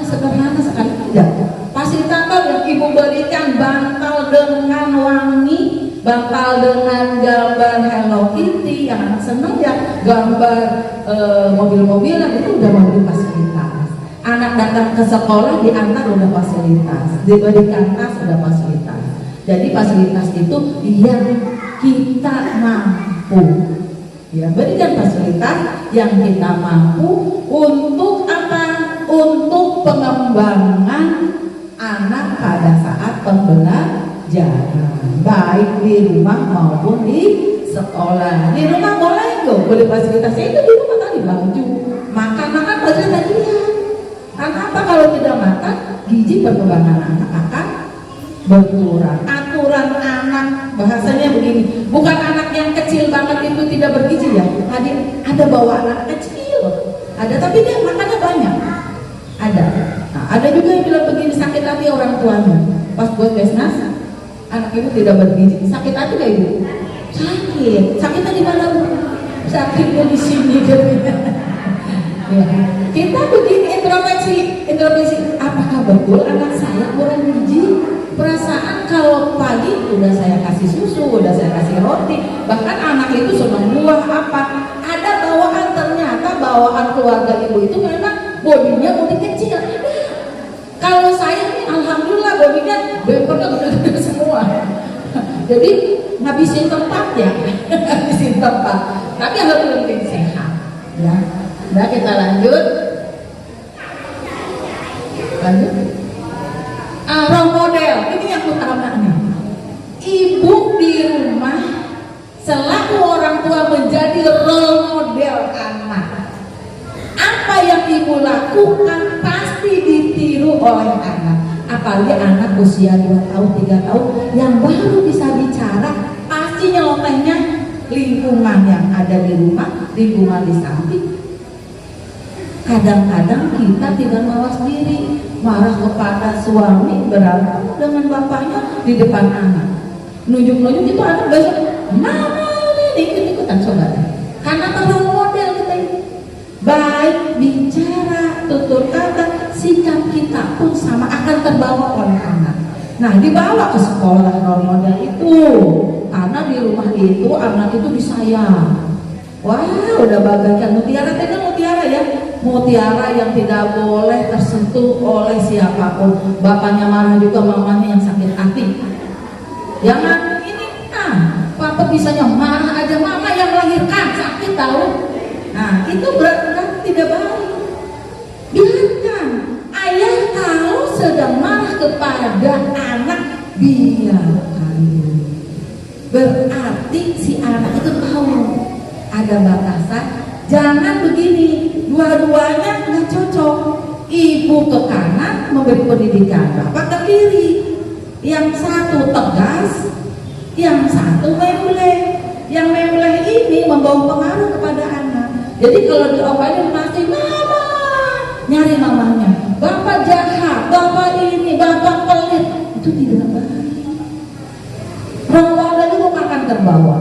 sederhana sekali, tidak. Fasilitator yang ibu berikan bantal dengan wangi, bantal dengan gambar Hello Kitty, yang anak senang ya, gambar mobil-mobilan, itu udah memberi fasilitas. Anak datang ke sekolah diantar udah fasilitas, diberikan tas udah fasilitas. Jadi fasilitas itu yang kita mampu. Ya, berikan fasilitas yang kita mampu untuk apa? Untuk pengembangan anak pada saat pembelajaran, baik di rumah maupun di sekolah. Di rumah boleh nggak? Boleh fasilitasnya itu di rumah tadi baju, makan fasilitas dia. Karena apa kalau tidak makan, gizi perkembangan anak akan berkurang. Aturan anak bahasanya begini, bukan anak yang kecil banget itu tidak bergizi ya. Ada bawa anak kecil, ada tapi dia makannya banyak. Ada. Nah, ada juga yang bilang begini, sakit hati orang tuanya. Pas buat Besnas, anak ibu tidak bergizi. Sakit hati gak ibu? Sakitnya di mana bu? Sakitnya di sini katanya. Ya. Kita begini introspeksi. Apakah betul anak saya kurang gizi? Perasaan kalau pagi udah saya kasih susu, udah saya kasih roti, bahkan anak itu senang buah apa? Ada bawaan, ternyata bawaan keluarga ibu itu memang bodinya bodi kecil. Kalau saya nih alhamdulillah bodinya bempernya gede-gede semua. Jadi ngabisin tempat ya, ngabisin tempat. Tapi yang lebih penting sehat. Ya, nah kita lanjut. Role model ini yang utama nih. Ibu di rumah selaku orang tua menjadi role model anak. Apa yang ibu lakukan pasti ditiru oleh anak. Apalagi anak usia 2 tahun, 3 tahun yang baru bisa bicara, pasti nyelotehnya lingkungan yang ada di rumah, lingkungan di samping. Kadang-kadang kita tidak mawas diri, marah kepada suami, berantem dengan bapaknya di depan anak. Nunjuk-nunjuk itu anak besok, mama ini ikut-ikutan saudara. Karena role model kita ini. Baik bicara, tutur kata, sikap kita pun sama akan terbawa oleh anak. Nah, dibawa ke sekolah role model itu. Karena di rumah itu anak itu disayang. Wah, udah bagaikan mutiara, mutiara ya. Mutiara yang tidak boleh tersentuh oleh siapapun. Bapaknya marah juga, mamanya yang sakit hati. Jangan ini, papa bisanya marah aja, mama yang melahirkan sakit tahu. Nah, itu berarti tidak baik. Biarkan ayah kalau sedang marah kepada anak, biarkan. Berarti si anak itu tahu ada batasan. Jangan begini, dua-duanya nggak cocok. Ibu ke kanan memberi pendidikan, bapak ke kiri. Yang satu tegas, yang satu memulai. Yang memulai ini membawa pengaruh kepada anak. Jadi kalau diomelin pasti mama, nyari mamanya. Bapak jahat, bapak ini, bapak pelit, itu tidak baik. Role itu akan terbawa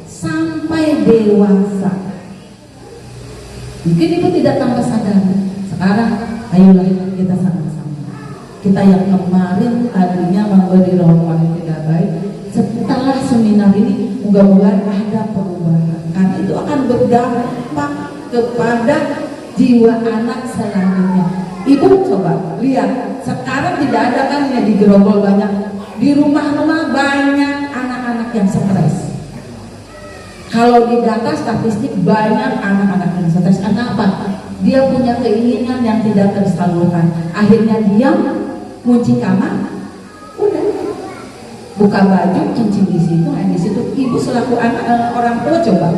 sampai dewasa. Mungkin ibu tidak tambah sadar. Sekarang ayolah kita sama-sama. Kita yang kemarin tadinya memberi role model tidak baik, setelah seminar ini mudah-mudahan ada perubahan. Karena itu akan berdampak kepada jiwa anak selanjutnya. Ibu coba lihat, sekarang tidak ada kan yang digerobol banyak. Di rumah-rumah banyak anak-anak yang stres. Kalau di data statistik banyak anak-anak yang stres. Kenapa? Dia punya keinginan yang tidak tersalurkan. Akhirnya dia kunci kamar, udah buka baju, kencing di situ, main di situ. Ibu selaku anak, orang tua coba.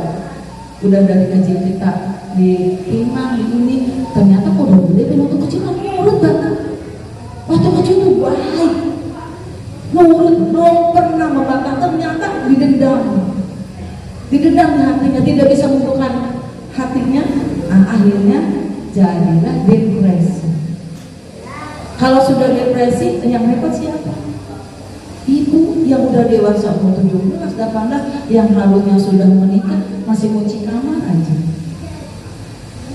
Udah dari kecil kita di timang ini, ternyata kok udah gede, waktu kecil kan nurut banget. Waktu kecil tuh baik, nurut, belum pernah membantah, ternyata didendam hatinya, tidak bisa menentukan hatinya. Akhirnya jadilah depresi. Kalau sudah depresi, yang repot siapa? Ibu yang udah dewasa umur 17, 18, yang harusnya sudah menikah masih kunci kamar aja.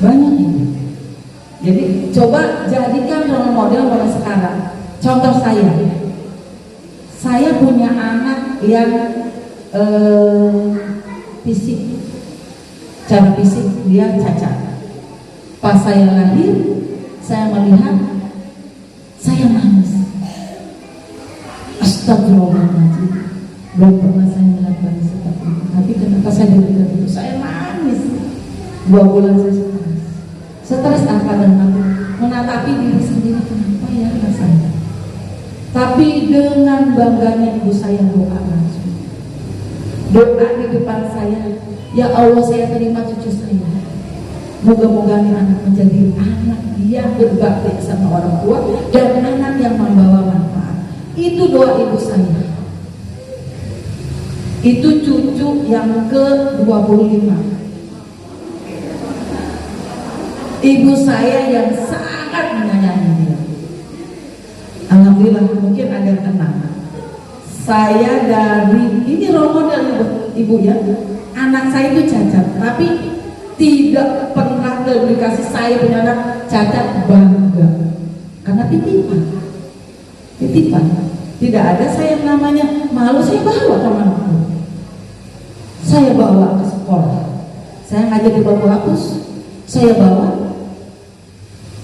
Banyak ini. Jadi coba jadikan role model mulai sekarang. Contoh saya punya anak yang fisik, cara fisik dia cacat. Pas saya lahir, saya melihat, saya nangis. Astagfirullahaladzim, belum pernah saya melakukan seperti itu. Tapi kenapa saya diberikan itu? Saya nangis. 2 bulan saya stres apa dan apa? Menatapi diri sendiri, kenapa ya rasanya? Tapi dengan bangganya ibu saya doa langsung. doa di depan saya, ya Allah saya terima cucu saya, moga-moga ini anak menjadi anak yang berbakti sama orang tua dan anak yang membawa manfaat. Itu doa ibu saya. Itu cucu yang ke-25. Ibu saya yang sangat menyayangi dia. Alhamdulillah, mungkin ada yang kenal. Saya dari, ini role model ibu ya. Anak saya itu cacat, tapi tidak pernah dikasih saya punya anak cacat bangga. Karena titipan. Tidak ada saya yang namanya malu, saya bawa temanku. Saya bawa ke sekolah. Saya ngajar di bangku hapus. Saya bawa.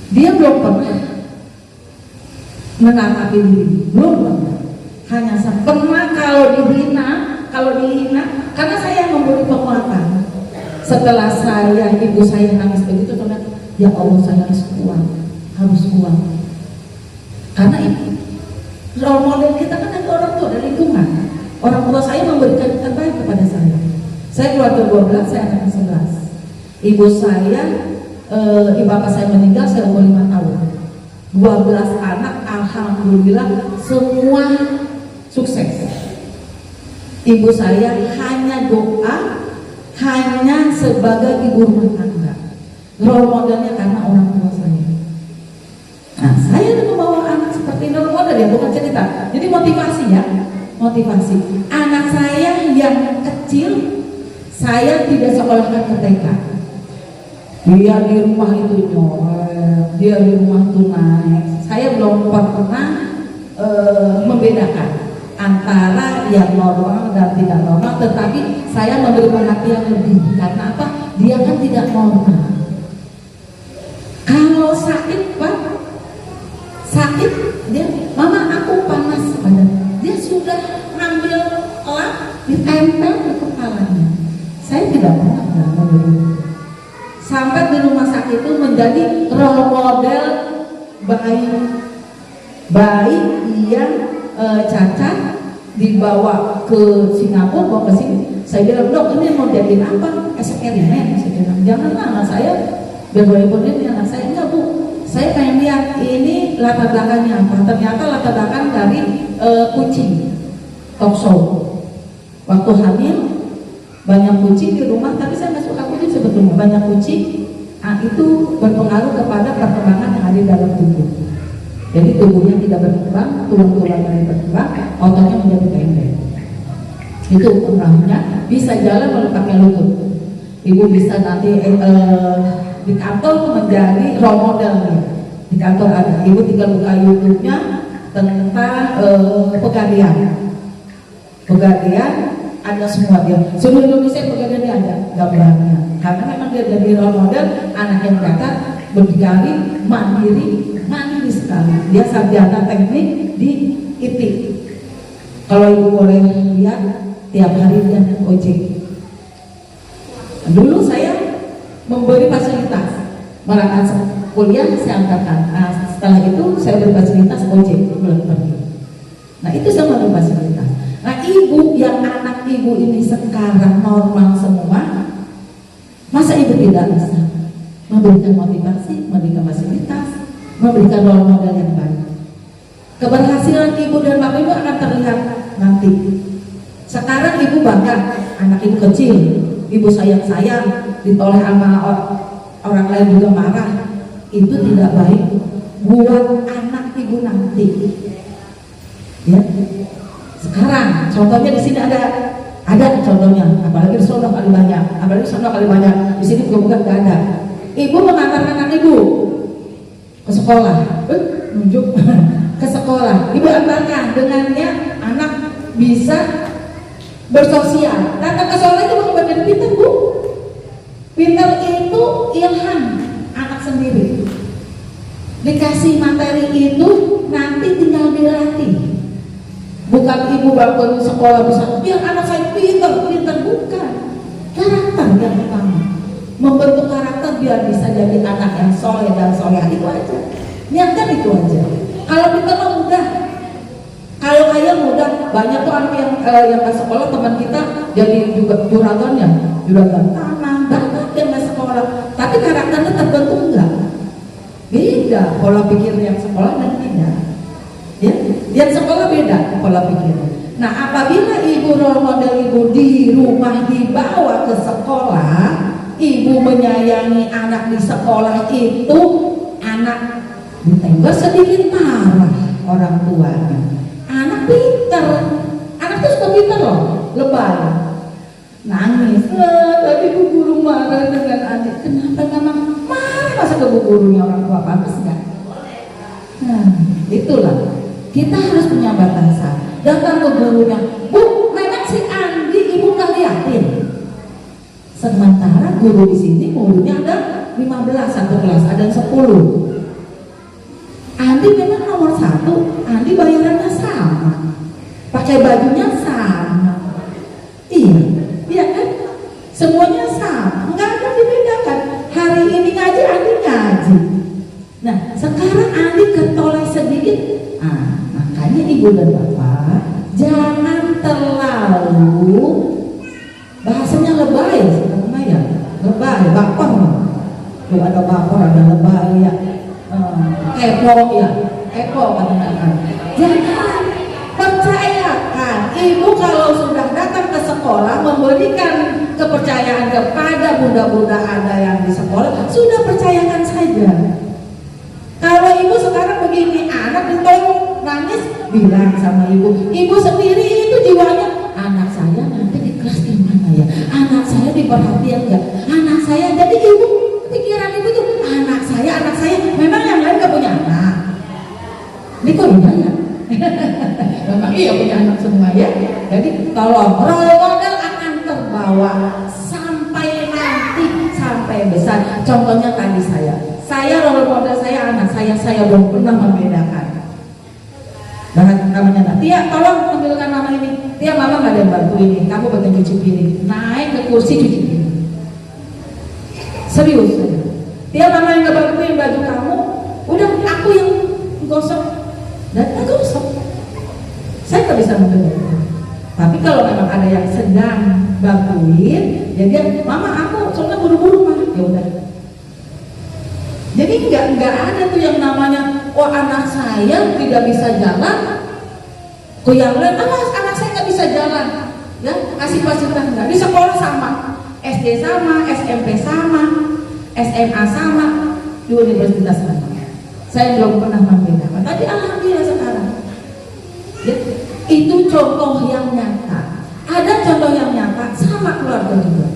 Dia belum pernah menangkapi diri, belum pernah. Hanya pernah kalau dihina, karena saya yang memberi penguatan. Setelah ibu saya nangis begitu, ternyata ya Allah saya harus kuat. Karena itu role model kita kan ada orang tua dari lingkungan. Orang tua saya memberikan yang terbaik kepada saya. Saya keluarga 12, saya anak 11. Ibu bapak saya meninggal saya umur 5 tahun. 12 anak, alhamdulillah semua sukses. Ibu saya hanya doa, hanya sebagai ibu rumah tangga. Role modelnya karena orang tua saya. Nah, saya membawa anak seperti ini, role model ya, bukan cerita. Jadi motivasi. Anak saya yang kecil, saya tidak sekolahkan ke TK. Dia di rumah itu nyolek, dia di rumah itu naik. Saya belum pernah membedakan antara yang normal dan tidak normal, tetapi saya memberi perhatian lebih. Karena apa? Dia kan tidak normal. Kalau sakit, Pak, dia, mama aku panas badan. Dia sudah ngambil lap, ditempel ke kepalanya. Saya tidak pernah memberi. Sampai di rumah sakit itu menjadi role model bayi yang cacat, dibawa ke Singapura, bawa ke sini. Saya bilang, dok ini mau jadi apa? Eksperimen. Saya bilang, janganlah anak saya berbohong ini anak saya. Enggak bu, saya pengen lihat ini latar belakangnya apa. Ternyata latar belakang dari kucing Tokso. Waktu hamil banyak kucing di rumah, tapi saya nggak suka kucing sebetulnya. Banyak kucing, itu berpengaruh kepada perkembangan yang ada dalam tubuh. Jadi tubuhnya tidak berkembang, tulang-tulangnya tidak berkembang, ototnya menjadi pendek. Itu pengaruhnya. Bisa jalan kalau pakai lutut. Ibu bisa nanti di kantor menjadi role modelnya. Di kantor ada. Ibu tinggal buka YouTube-nya tentang Pegadaian ada semua dia. Seluruh Indonesia Pegadaian dia ada gambarnya. Karena memang dia jadi role model anak yang cacat, berdikari, mandiri sekali. Dia sarjana teknik di IT. Kalau ibu boleh lihat, tiap hari dia naik ojek. Dulu saya memberi fasilitas, berangkat kuliah saya angkatkan. Nah, setelah itu saya beri fasilitas ojek bulan pergi. Nah itu saya memberi fasilitas. Nah ibu yang anak ibu ini sekarang normal semua, masa ibu tidak bisa memberikan motivasi, memberikan fasilitas, memberikan role model yang baik? Keberhasilan ibu dan bapak ibu akan terlihat nanti. Sekarang ibu bangga, anak ibu kecil, ibu sayang-sayang, ditoleh sama orang lain juga marah. Itu tidak baik buat anak ibu nanti. Ya. Sekarang contohnya di sini ada contohnya, apalagi di Solo kali banyak, di sini bukan nggak ada. Ibu mengantarkan anak ibu ke sekolah, nunjuk ke sekolah, ibu antarkan, dengannya anak bisa bersosial. Datang ke sekolah itu bukan menjadi pintar bu, pintar itu ilham anak sendiri. Dikasih materi itu nanti tinggal dilatih. Bukan ibu bapak sekolah bisa biar anak saya pintar, bukan. Karakter yang pertama, membentuk karakter biar bisa jadi anak yang soleh dan soleh, itu aja. Niatkan itu aja. Kalau pintar mudah, kalau kaya mudah, banyak tuh anak yang nggak sekolah, teman kita jadi juga juragan tanah, banyak yang nggak sekolah, tapi karakternya terbentuk enggak? Beda pola pikir yang sekolah dan tidak. Ya, yang sekolah beda pola pikirnya. Nah, apabila ibu role model ibu di rumah dibawa ke sekolah, ibu menyayangi anak di sekolah itu, anak ditengok sedikit marah orang tuanya. Anak pintar, anak tuh suka pintar loh, lebay, nangis. Tadi bu guru marah dengan adik, kenapa memang marah masa ke bu gurunya orang tua, pantas nggak? Nah, itulah kita harus punya batasan. Datang ke gurunya, bu, memang si Andi ibu nggak liatin. Sementara guru di sini muridnya ada 15 satu kelas, ada 10. Andi memang nomor 1, Andi bayarannya sama, pakai bajunya sama, iya kan? Semuanya sama, nggak ada dibedakan. Hari ini ngaji, Andi ngaji. Nah, sekarang Andi ketoleh sedikit. Makanya ibu dan bapak jangan terlalu bahasanya lebay, sebenarnya ya lebay, baper. Tuh ada baper, ada lebay ya. Kepo kadang-kadang. Jangan, percayakan ibu kalau sudah datang ke sekolah memberikan kepercayaan kepada bunda-bunda ada yang di sekolah, sudah percayakan saja. Kalau ibu sekarang begini, anak ditolong nangis, bilang sama ibu sendiri itu jiwanya, anak saya nanti di kelas gimana ya, anak saya diperhatikan nggak, anak saya, jadi ibu pikiran ibu tuh anak saya, memang yang lain gak punya anak. Ini kok iya ya? Memang iya punya anak semua ya. Jadi tolong, role model akan terbawa sampai nanti, sampai besar. Contohnya tadi saya role model saya anak saya belum pernah membedakan. Namanya Tia, tolong ambilkan mama ini. Tia, mama gak ada yang bantu ini, kamu bantu cuci piring. Naik ke kursi cuci piring. Serius saya. Tia, mama yang gak bantuin baju kamu, udah aku yang gosok dan aku gosok. Saya gak bisa membedakan. Tapi kalau memang ada yang sedang bantuin, jadi mama aku soalnya buru-buru mah, ya udah. Jadi nggak ada tuh yang namanya, oh anak saya tidak bisa jalan, kok yang lain, anak saya nggak bisa jalan, ya kasih fasilitas nggak. Di sekolah sama, SD sama, SMP sama, SMA sama, di universitas sama. Saya belum pernah membedakan. Tapi alhamdulillah sekarang, ya, itu contoh yang nyata. Ada contoh yang nyata sama keluarga juga.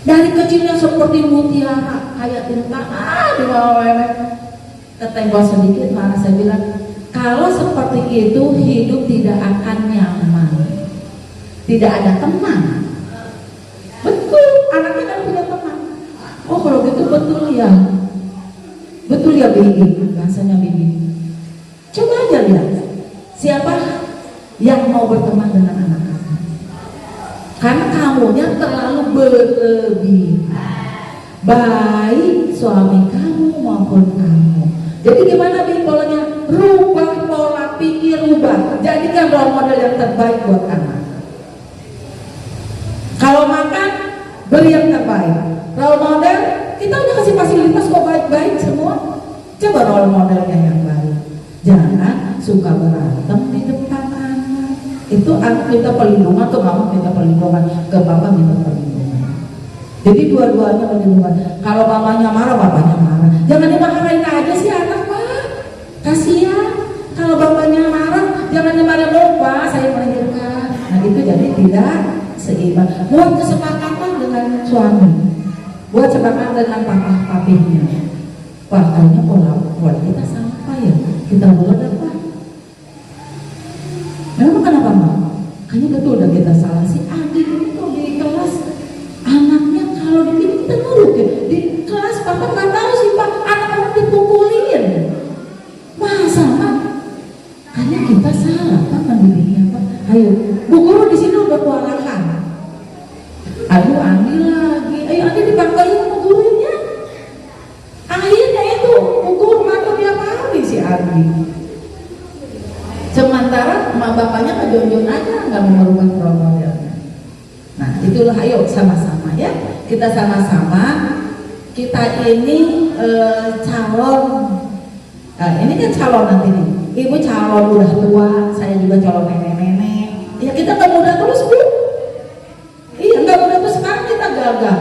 Dari kecilnya seperti mutiara, kayak tinta, di bawah ketenggol sedikit, malah saya bilang, kalau seperti itu hidup tidak akan nyaman, tidak ada teman. Betul, anaknya kan punya teman. Oh kalau gitu betul ya Bibi, bahasanya Bibi. Coba aja lihat, siapa yang mau berteman dengan anak kamu? Karena kamunya terlalu berlebihan, baik suami kamu maupun kamu. Jadi gimana Bi polanya? Rubah pola pikir, rubah. Jadikan role model yang terbaik buat anak. Kalau makan, beri yang terbaik. Role model, kita udah kasih fasilitas kok baik-baik semua. Coba role modelnya yang baik. Jangan suka berantem di depan anak. Itu anak minta perlindungan, ke mama minta perlindungan, ke papa minta perlindungan. Jadi dua-duanya perlindungan. Kalau mamanya marah, bapaknya marah. Jangan dimarahin aja sih anak, Pak. Kasihan. Kalau bapaknya marah, jangan dimarahin, lupa saya melahirkan. Nah itu jadi tidak seimbang. Buat kesepakatan dengan suami, buat sepakat dengan papinya. Wah kayaknya pola kita sama ya, kita buat apa? Memang kenapa Mak? Kayaknya betul udah kita salah sih. Adik itu di kelas anaknya kalau dipilih kita nurut ya. Di kelas papa nggak tahu sih Pak, anak orang dipukulin. Masa Mak? Kayaknya kita salah Pak mendidiknya Pak. Ayo, Bu Guru di sini udah kewalahan. Aduh Andi lagi, ayo Andi dipangkain sama gurunya. Akhirnya itu Bu Guru makan tiap hari si Andi. Sementara emak bapaknya itulah, ayo sama-sama ya. Kita sama-sama, kita ini calon, ini kan calon nanti nih. Ibu calon udah tua, saya juga calon nenek-nenek. Ya kita nggak muda terus Bu. Iya nggak muda terus, sekarang kita gagah.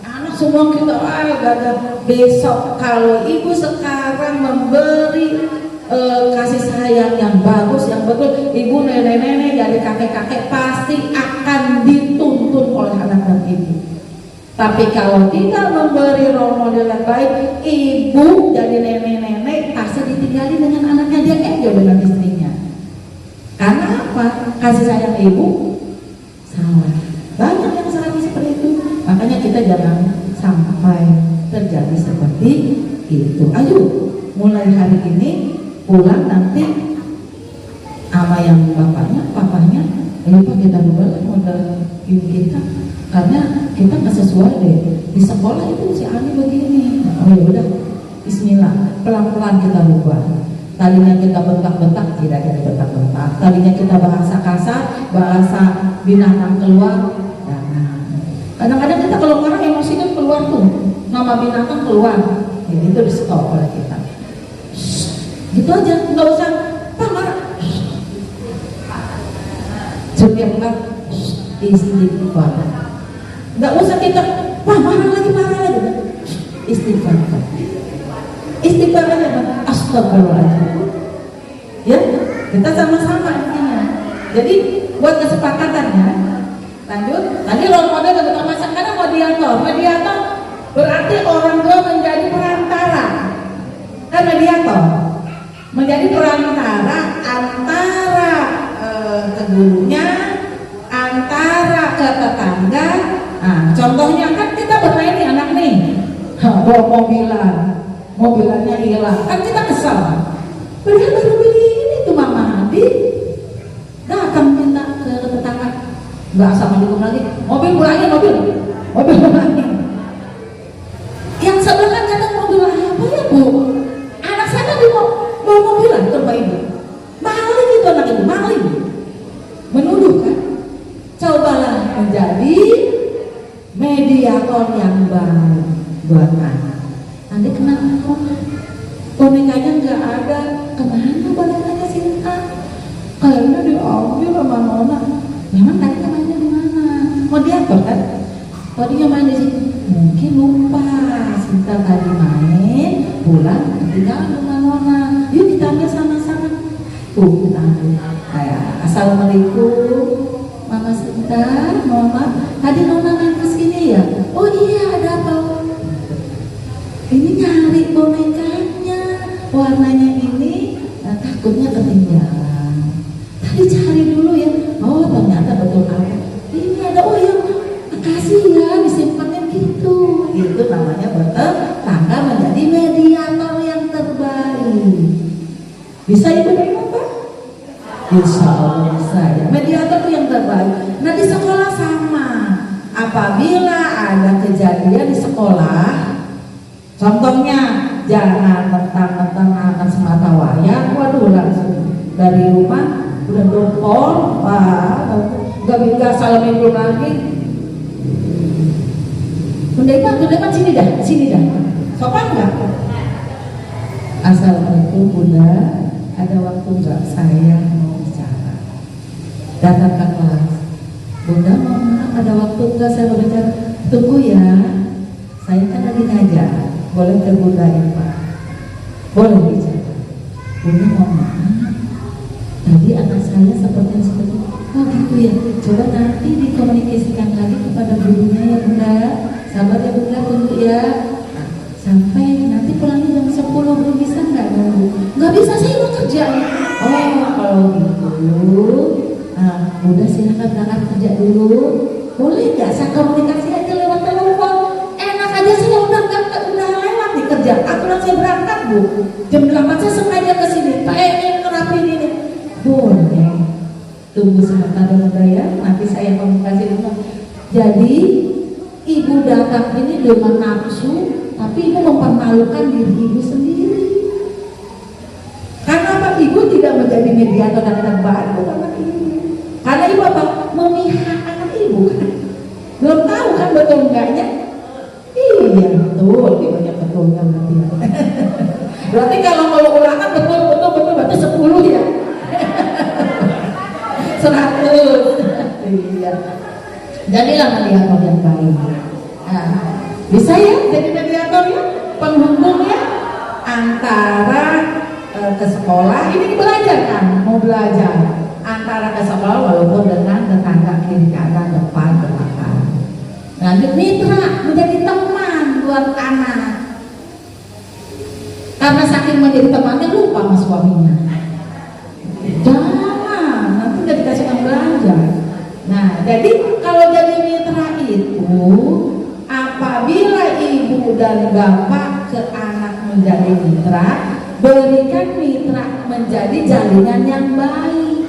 Anak semua kita gagah. Besok kalau ibu sekarang memberi kasih sayang yang bagus, yang betul, ibu nenek-nenek jadi kakek-kakek pasti akan dituntun oleh anak dan ibu. Tapi kalau tidak memberi role model yang baik, ibu jadi nenek-nenek pasti ditinggali dengan anaknya, dia enjoy dengan istrinya. Karena apa? Kasih sayang ibu salah. Banyak yang salah seperti itu. Makanya kita jangan sampai terjadi seperti itu. Ayo, mulai hari ini pulang nanti sama yang bapaknya, papanya, ayo Pak kita ubah model ibu kita. Karena kita nggak sesuai deh di sekolah itu si Ani begini. Oh ya udah, Bismillah, pelan-pelan kita rubah. Tadinya kita bentak-bentak, tidak jadi bentak-bentak. Tadinya kita bahasa kasar, bahasa binatang keluar. Jangan. Kadang-kadang kita kalau marah emosi kan keluar tuh, nama binatang keluar. Ya, itu di stop oleh kita. Gitu aja, nggak usah Pak marah. Setiap kan istighfar. Nggak usah kita wah marah lagi istighfar aja Pak. Astagfirullahaladzim. Ya kita sama-sama intinya. Jadi buat kesepakatannya lanjut. Tadi role model yang kita masak karena mediator berarti orang tua menjadi perantara kan, mediator menjadi perantara antara ke gurunya, antara ke tetangga. Nah, contohnya kan kita bermain nih anak nih, bawa mobilannya hilang, kan kita kesal. Padahal baru beli ini tuh Mama Adi, datang minta ke tetangga, nggak assalamualaikum lagi, mobil lagi. Yang sebelah kan kata mobil apa ya Bu? Anak saya tadi mau mobilan terbaik Bu, maling itu anak ibu, maling, menuduh kan. Cobalah menjadi mediator yang baik buat anak. Nanti kenapa bonekanya nggak ada, kemana bonekanya Sinta? Kayaknya diambil sama Nona. Memang tadi mainnya di mana? Mediator kan? Tadinya main di sini, mungkin lupa Sinta tadi main, pulang tinggal sama Nona. Yuk kita ambil sama-sama. Kita ambil. Assalamualaikum. Mama Sinta, Mama, tadi Nona main ke sini ya? Oh iya, ada apa? Ini nyari bonekanya, warnanya ini, takutnya ketinggalan. Tadi cari dulu ya. Oh ternyata betul apa? Ini ada, oh ya, makasih ya, disimpannya gitu. Itu namanya bertetangga menjadi mediator yang terbaik. Bisa ibu terima Pak? Insya Allah saya mediator itu yang terbaik. Nah di sekolah sama. Apabila ada kejadian di sekolah, contohnya jangan mentang-mentang akan semata wayang, waduh langsung dari rumah udah dompor, wah nggak salamin belum lagi. Bunda sini dah, sopan nggak? Assalamualaikum Bunda, ada waktu nggak saya mau bicara? Datang ke kelas. Bunda mohon ada waktu nggak saya mau bicara? Tunggu ya, saya kan lagi ngajar. Boleh ke Bunda ya Pak? Boleh bicara. Bunda mohon maaf, tadi anak saya seperti itu. Oh gitu ya, coba nanti dikomunikasikan lagi kepada gurunya ya Bunda. Sabar ya Bunda, tunggu ya. Sampai nanti pulangnya jam 10, belum bisa nggak nunggu? Nggak bisa, saya mau kerja. Oh kalau gitu, Bunda silakan berangkat kerja dulu. Boleh nggak saya komunikasi aja lewat telepon? Enak aja sih, udah lewat nih kerja. Aturan saya berangkat Bu, jam 8 saya sengaja kesini. Pengen ngerapiin ini. Boleh. Tunggu sebentar Bunda ya, nanti saya komunikasi dulu. Jadi ibu datang ini dengan nafsu, tapi ibu mempermalukan diri ibu sendiri. Karena apa? Ibu tidak menjadi mediator dan terbaik buat anak ibu. Karena ibu apa? Memihak anak ibu kan? Belum tahu kan betul enggaknya? Iya betul, banyak betulnya berarti. Berarti kalau mau ulangan betul berarti 10 ya. 100. Iya. Jadilah mediator yang baik. Nah, bisa ya jadi mediator ya, penghubung ya antara ke sekolah. Ini belajar kan, mau belajar antara ke sekolah walaupun dengan tetangga kiri kanan depan belakang. Nanti mitra menjadi teman buat anak. Karena saking menjadi temannya lupa sama suaminya. Jangan, nanti nggak dikasih uang belanja. Nah, jadi kalau jadi mitra itu apabila ibu dan bapak ke anak menjadi mitra, berikan mitra menjadi jalinan yang baik.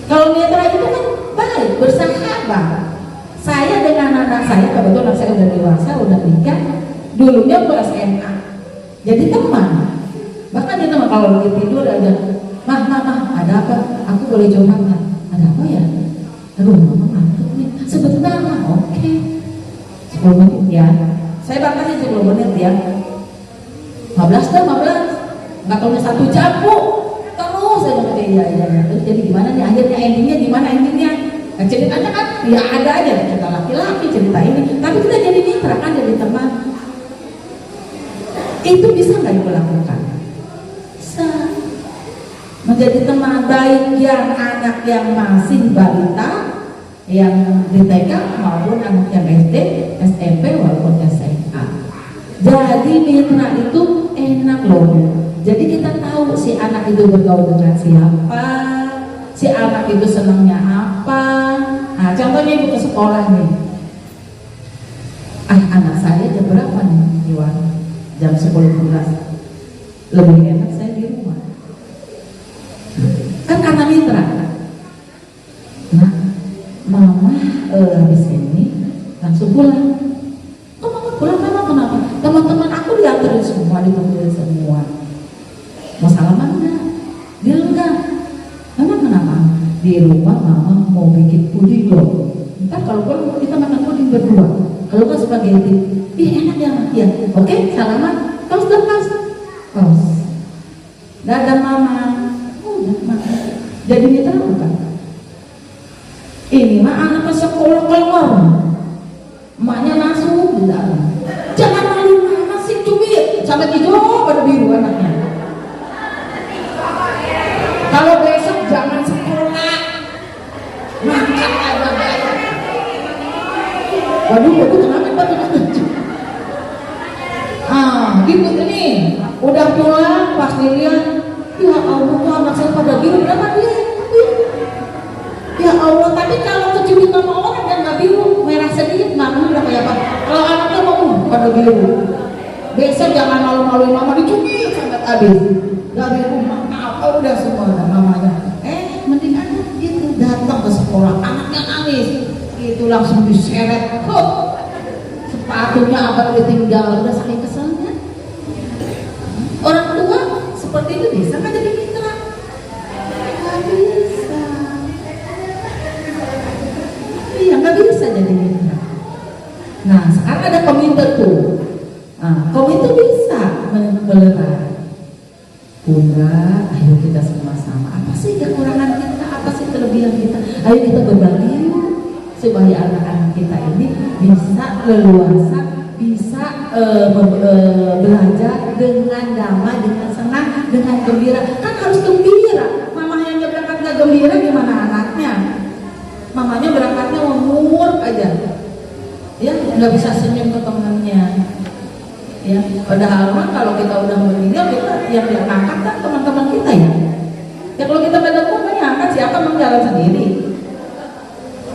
Kalau mitra itu kan baik, bersahabat. Saya dengan anak saya, kebetulan anak saya udah dewasa, udah nikah, dulunya kelas SMA. Jadi teman. Bahkan dia teman kalau lagi tidur aja, mah, ada apa? Aku boleh curhat nggak? Ada apa ya? Aduh, mama ngantuk nih. Sebentar mah, oke. 10 menit ya. Saya batasi 10 menit ya. 15. Nggak tahunya 1 jam bu. Terus saya ngomong iya. Terus jadi gimana nih? Akhirnya endingnya gimana endingnya? Nah, ceritanya kan ya ada aja cerita laki-laki cerita ini, tapi kita jadi mitra kan, jadi teman. Itu bisa nggak ibu lakukan? Bisa. Menjadi teman baik yang anak yang masih balita, yang di TK maupun anak yang SD, SMP walaupun SMA. Jadi mitra itu enak loh. Jadi kita tahu si anak itu bergaul dengan siapa, si anak itu senangnya apa. Nah, contohnya ibu ke sekolah nih. Anak saya jam berapa nih? Iwan? Jam 10-11. Lebih enak saya di rumah. Kan karena mitra. Nah, mama habis ini langsung pulang. Kok mama pulang? Mama kenapa? Teman-teman aku diantarin semua, ditungguin semua. Mau salaman enggak? Dia enggak. Mama kenapa? Di rumah mama mau bikin puding loh. Ntar kalau pulang kita makan puding berdua. Kalau nggak spaghetti, enak ya. Oke, salaman. Terus lepas. Terus. Dadah mama. Udah mama. Jadi mitra bukan? Ini mah anak sekolah keluar. Emaknya masuk di dalam. Jangan malu mama sih cubit. Sampai hijau pada biru anaknya. Kalau besok jangan sekolah, makan aja bayar. Waduh, itu kenapa batu lucu? Gitu ini udah pulang pas dilihat, ya Allah, kok anak saya pada biru, kenapa dia? Ya Allah, tapi kalau kecubit sama orang dan nggak biru, merah sedikit, mama udah kayak apa? Kalau anaknya mau pada biru, besok jangan malu-maluin mama dicubit sampai habis. Dari rumah apa udah semua ada mamanya. Mending anak gitu datang ke sekolah, anaknya nangis, itu langsung diseret. Sepatunya apa ditinggal, udah saking keselnya. Orang tua seperti itu bisa nggak jadi mitra? Nggak bisa. Iya, nggak bisa jadi mitra. Nah, sekarang ada komite tuh. Nah, komite bisa melerai. Bunda, ayo kita sama-sama. Apa sih kekurangan kita? Apa sih kelebihan kita? Ayo kita berbagi yuk, supaya anak-anak kita ini bisa leluasa, bisa belajar dengan damai, dengan senang, dengan gembira. Kan harus gembira. Mamanya berangkat nggak gembira, gimana anaknya? Mamanya berangkatnya nguruk aja, ya nggak bisa senyum ke temannya. Ya, padahal mah kalau kita udah meninggal, kita yang diangkat kan teman-teman kita ya. Ya kalau kita nggak ada yang angkat, siapa mau jalan sendiri?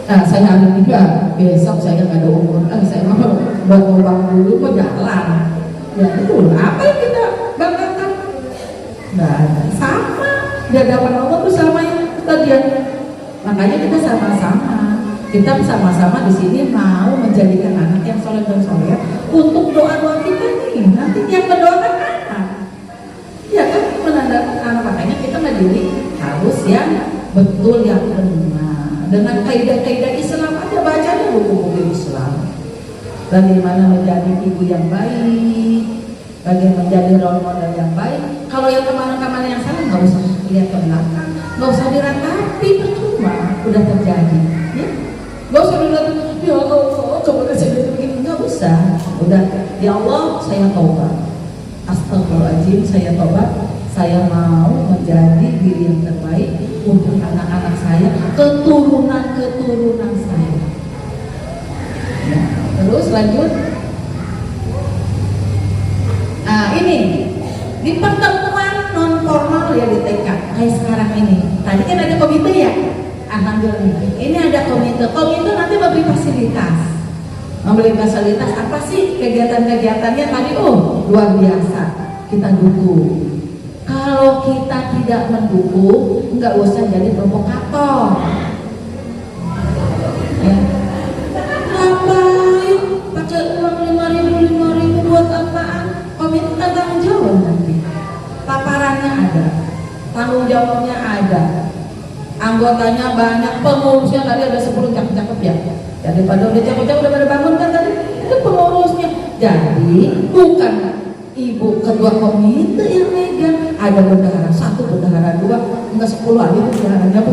Nah, saya ada juga besok saya nggak ada umur, saya mau buat uang dulu mau jalan. Ya itu apa yang kita banggakan? Nah, sama di hadapan Allah tuh sama yang tadi. Makanya kita sama-sama. Kita sama-sama di sini mau menjadikan anak yang soleh dan soleh untuk doa-doa kita nih. Nanti yang mendoakan anak, ya kan menandakan anak. Makanya kita ngedidik harus yang betul, yang benar dengan kaidah-kaidah Islam aja bacanya buku-buku Islam. Bagaimana menjadi ibu yang baik, bagaimana menjadi role model yang baik. Kalau yang kemana-kemana yang salah nggak usah lihat ke belakang, nggak usah diratapi, percuma udah terjadi. Ya? Nggak usah dilihat, ya Allah, coba saya jadi begini, nggak usah. Udah, ya Allah, saya taubat. Astagfirullahaladzim, saya taubat. Saya mau menjadi diri yang terbaik untuk anak-anak saya, keturunan saya. Ya, terus lanjut. Nah ini di pertemuan non formal ya di TK kayak sekarang ini. Tadi kan ada komite ya. Alhamdulillah. Ini ada komite. Komite nanti memberi fasilitas. Memberi fasilitas apa sih kegiatan-kegiatannya tadi? Oh luar biasa. Kita dukung. Kalau kita tidak mendukung, nggak usah jadi provokator. Ya. Ngapain pakai uang 5.000 buat apaan? Komite kan tanggung jawab nanti. Paparannya ada, tanggung jawabnya ada, anggotanya banyak, pengurusnya tadi ada 10 cakep-cakep ya. Jadi pada udah cakep-cakep udah pada bangun kan tadi, itu pengurusnya. Jadi bukan ibu ketua komite yang megang, ada bendahara 1, bendahara 2, enggak 10 aja itu bendaharanya bu.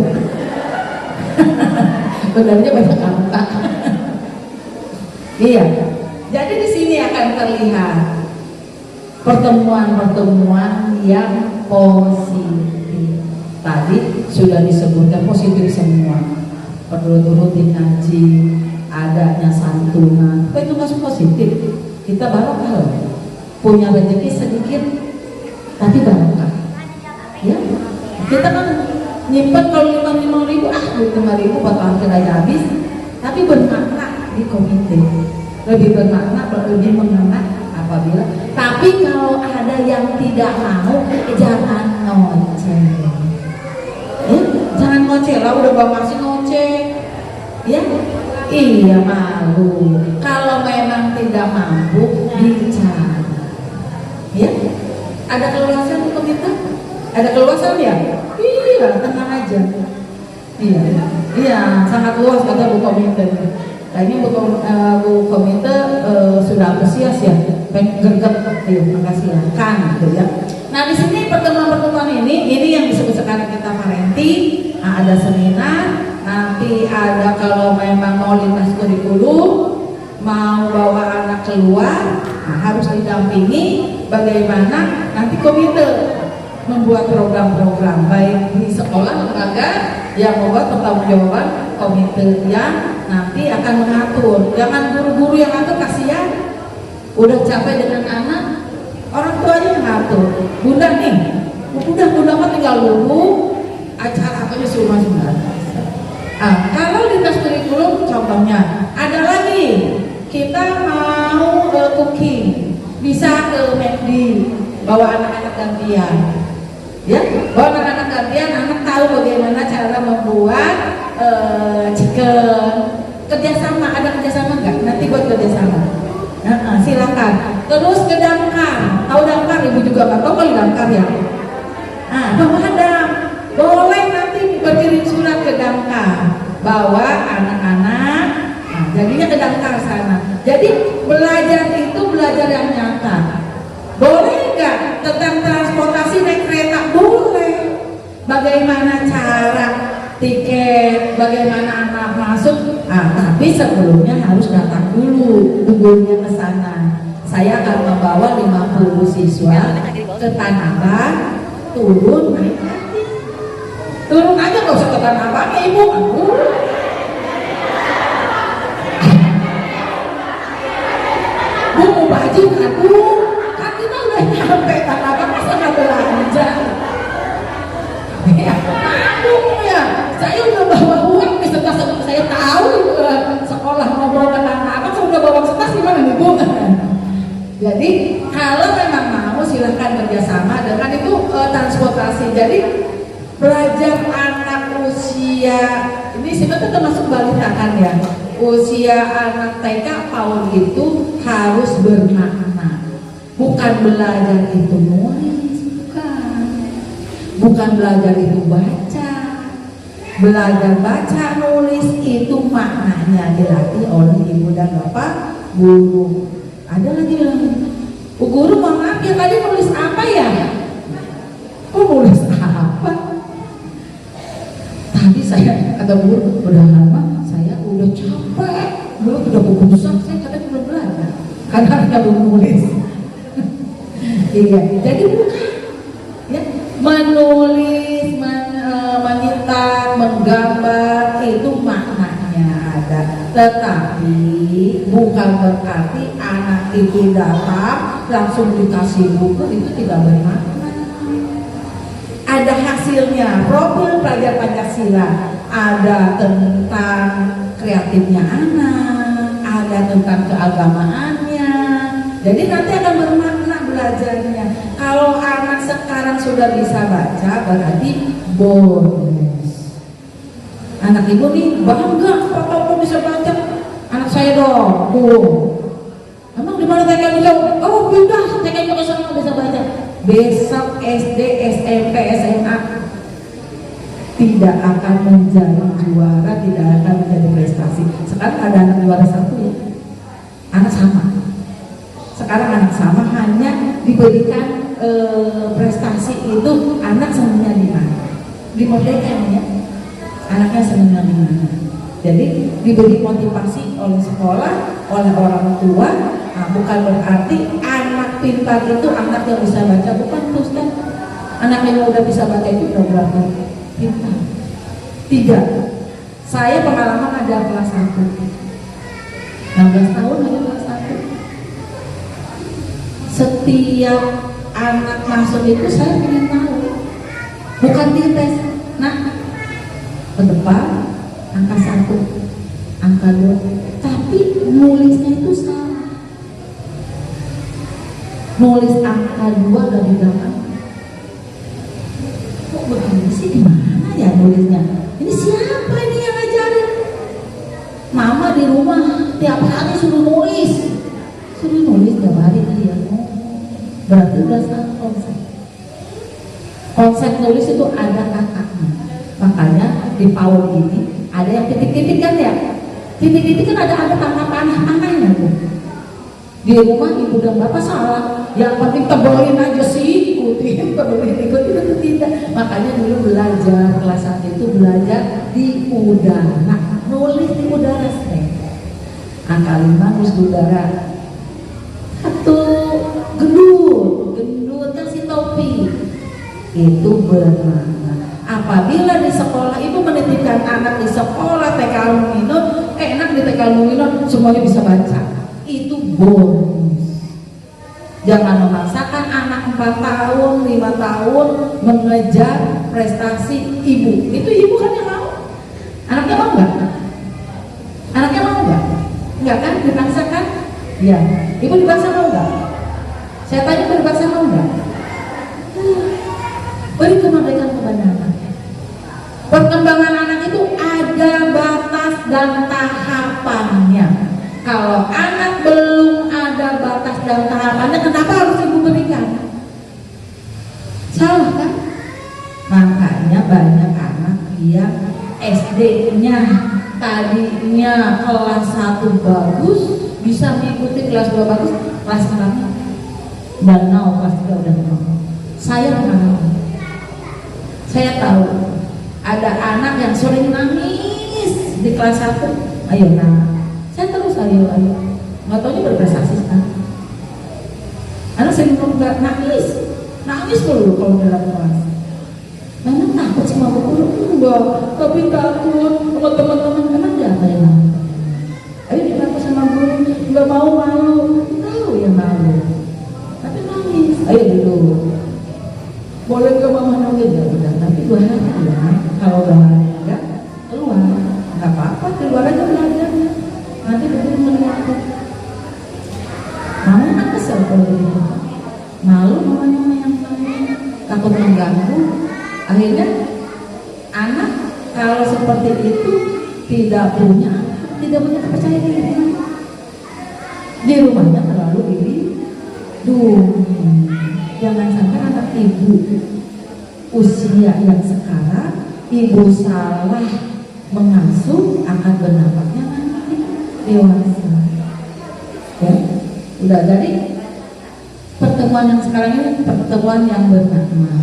Bendaharanya banyak angka. Iya. Jadi di sini akan terlihat pertemuan-pertemuan yang positif. Tadi sudah disebutkan positif semua. Perlu-perlu ngaji, adanya santunan. Apa itu masuk positif? Kita barokah. Punya rezeki sedikit tapi barokah. Ya. Kita kan nyimpen kalau 5.000 5.000 buat akhir aja habis. Tapi bermakna di komite. Lebih bermakna, lebih mengena apabila. Tapi kalau ada yang tidak mau, jangan ngoceh. Ya, jangan ngoceh lah, udah bawa masih ngoceh. Ya, iya malu. Kalau memang tidak mampu, bicara. Ya, ada keluasan untuk kita? Ada keluasan ya? Iya, tenang aja. Iya, sangat luas kata Bu Komite. Kayaknya Bu Komite sudah antusias ya, pengen greget, makasih ya, kan gitu ya. Nah di sini pertemuan-pertemuan ini yang disebut sekarang kita parenti. Nah, ada seminar, nanti ada kalau memang mau lintas kurikulum, mau bawa anak keluar, nah, harus didampingi. Bagaimana nanti komite membuat program-program baik di sekolah lembaga yang membuat pertanggungjawaban komite yang nanti akan mengatur. Jangan guru-guru yang ngatur, kasihan. Udah capek dengan anak, orang tuanya yang ngatur. Bunda nih, bunda mah tinggal dulu acara apa suruh masuk. Kalau lintas kurikulum contohnya ada lagi, kita mau cooking, bisa ke McD, bawa anak-anak gantian. Ya, bawa anak-anak gantian, anak tahu bagaimana cara membuat chicken. Kerjasama, ada kerjasama nggak? Nanti buat kerjasama. Silakan. Terus ke damkar, tahu damkar? Ibu juga nggak tahu kalau damkar ya. Bawa dam, boleh nanti berkirim surat ke damkar, bawa anak-anak. Jadinya ke damkar sana. Jadi belajar itu belajar yang nyata. Boleh nggak tentang transportasi naik kereta? Boleh. Bagaimana cara tiket, bagaimana anak masuk? Tapi sebelumnya harus datang dulu, gurunya ke sana. Saya akan membawa 50 siswa ke Tanah Abang, turun naik lagi. Turun aja nggak usah ke Tanah Abang ya ibu. Bu mau baju kan kita udah nyampe Tanah Abang, masa nggak belanja? Ya, saya udah bawa uang beserta saya tahu sekolah mau bawa ke Tanah Abang, saya udah bawa setas gimana nih Bu? Jadi kalau memang mau silahkan kerjasama dengan itu transportasi. Jadi belajar anak usia ini sebenarnya termasuk balita kan ya. Usia anak TK PAUD itu harus bermakna. Bukan belajar itu nulis, bukan belajar itu baca. Belajar baca nulis itu maknanya dilatih oleh ibu dan bapak guru. Ada lagi bilang, Bu guru maaf ya tadi nulis apa ya? Oh nulis apa? Tadi saya kata guru udah lama saya udah capek, belum udah buku besar saya kadang belum belajar karena ada belum nulis. Iya, jadi bukan ya menulis, menyitak, menggambar itu maknanya ada, tetapi bukan berarti anak itu datang langsung dikasih buku itu tidak bermakna. Ada hasilnya, profil pelajar Pancasila, ada tentang kreatifnya anak, ada tentang keagamaannya. Jadi nanti akan bermakna belajarnya. Kalau anak sekarang sudah bisa baca berarti bonus. Anak ibu nih bangga, papa bisa baca. Anak saya dong, emang di mana TK bisa? Oh pindah TK ke sana bisa baca. Besok SD, SMP, SMA tidak akan menjadi juara, tidak akan menjadi prestasi. Sekarang ada anak juara satu ya, anak sama. Sekarang anak sama hanya diberikan prestasi itu anak senangnya di mana? Di Merdeka ya, anaknya senangnya di mana? Jadi diberi motivasi oleh sekolah, oleh orang tua. Nah, bukan berarti anak pintar itu anak yang bisa baca, bukan terus kan? Anak yang udah bisa baca itu udah berarti pintar. Tidak. Saya pengalaman ada kelas 1 16 tahun ada kelas 1. Setiap anak masuk itu saya ingin tahu, bukan dites. Nah, ke depan angka 1, angka 2, tapi nulisnya itu salah. Nulis angka 2 dari belakang. Kok begini sih, gimana ya nulisnya? Ini siapa ini yang ngajarin? Mama di rumah tiap hari suruh nulis tiap hari dia. Berarti udah salah konsep. Konsep nulis itu ada kakaknya. Makanya di PAUD ini ada yang titik-titik kan ya? Titik-titik kan ada tanda panah-panahnya tuh. Di rumah ibu dan bapak salah, yang penting tebelin aja sih, ikutin itu tidak. Makanya dulu belajar kelas 1 itu belajar di udara, nulis di udara sih. Angka 5 nulis di udara. Satu gendut kasih topi itu bermakna. Apabila di sekolah ibu menitipkan anak di sekolah TK Aluminium, enak di TK Aluminium semuanya bisa baca. Itu bonus. Jangan memaksakan anak 4 tahun, 5 tahun mengejar prestasi ibu. Itu ibu kan yang mau. Anaknya mau nggak? Anaknya mau nggak? Nggak kan? Dipaksakan? Ya. Ibu dipaksa mau nggak? Saya tanya dipaksa mau nggak? Beri kemerdekaan kepada anak. Perkembangan anak itu ada batas dan tahapannya. Kalau anak belum ada batas dan tahapannya, kenapa harus ibu berikan? Salah kan? Makanya banyak anak yang SD-nya tadinya kelas 1 bagus, bisa mengikuti kelas 2 bagus, kelas 4 dan now kelas 3 udah mau. Saya pengalaman. Saya tahu ada anak yang sering nangis di kelas 1. Ayo nak. Saya terus ayo, nggak taunya berprestasi sekarang. Anak sering nggak nangis dulu kalau dalam kelas. Anak takut sama guru, enggak, tapi takut sama teman-teman. Emang dia apa yang mau? Ayo takut sama guru, nggak mau malu, tahu ya malu, tapi nangis. Ayo dulu, boleh nggak mama nangis ya udah, tapi 2 hari ya. Kalau bahagia keluar, nggak apa-apa, keluar aja belajar. Nanti begitu melihat mama kan kesel kalau begitu, malu mamanya yang takut mengganggu. Akhirnya anak kalau seperti itu tidak punya kepercayaan diri. Di rumahnya terlalu dilindungi. Jangan sampai anak ibu usia yang sekarang ibu salah mengasuh akan berdampak nanti dewasa. Ya, udah jadi pertemuan yang sekarang ini pertemuan yang bermakna.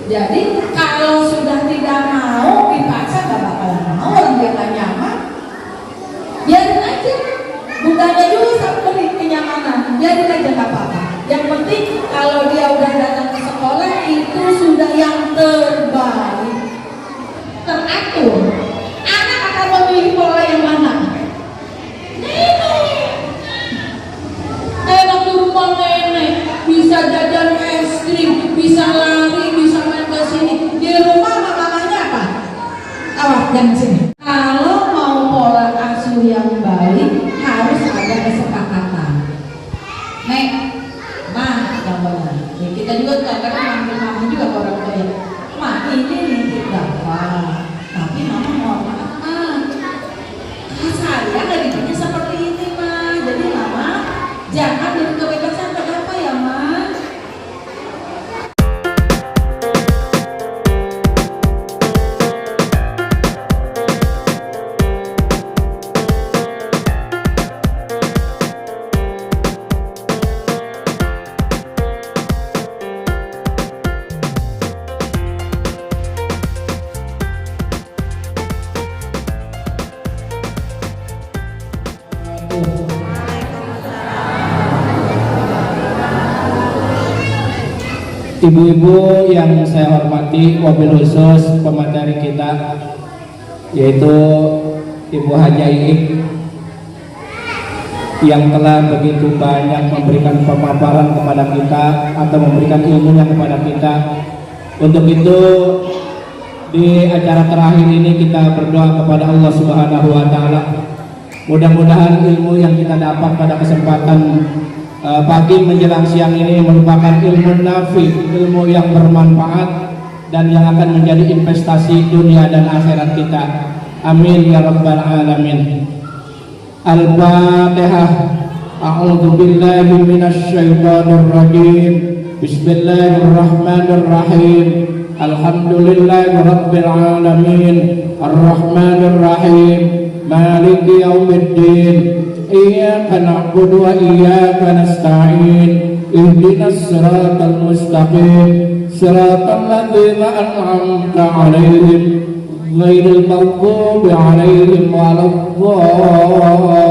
Jadi kalau sudah tidak mau dipaksa gak bakalan mau, orang dia gak nyaman, biarin aja. Budaya dulu sampai kenyamanan, biarin aja gak apa-apa. Yang penting kalau dia udah datang ke sekolah itu sudah yang terbaik, teratur. Anak akan memilih pola yang mana? Enak di rumah nenek, bisa jajan es krim, bisa lari, bisa main ke sini. Di rumah mamanya apa? Awas jangan sini. Kalau mau pola asuh yang baik harus ada kesepakatan. Nek, mah yang benar. Ya, kita juga kadang-kadang manggil mama juga ke orang tua ya. Mah ini nitip bapak, tapi mama mau maaf. Saya nggak dipikir seperti ini mah. Jadi mama jangan beri kebebasan ke bapak ya mah. Ibu-ibu yang saya hormati, wabil khusus pemateri kita yaitu Ibu Haja Iik yang telah begitu banyak memberikan pemaparan kepada kita atau memberikan ilmunya kepada kita. Untuk itu di acara terakhir ini kita berdoa kepada Allah Subhanahu wa taala. Mudah-mudahan ilmu yang kita dapat pada kesempatan pagi menjelang siang ini merupakan ilmu nafi, ilmu yang bermanfaat dan yang akan menjadi investasi dunia dan akhirat kita. Amin ya rabbal alamin. Al-Fatihah. A'udzu billahi minasy syaithanir rajim. Bismillahirrahmanirrahim. Alhamdulillahi rabbil alamin. Ar-Rahmanir Rahim. Maliki yaumiddin. إياك نعبد وإياك نستعين اهدنا الصراط المستقيم صراط الذين أنعمت عليهم غير المغضوب عليهم ولا الضالين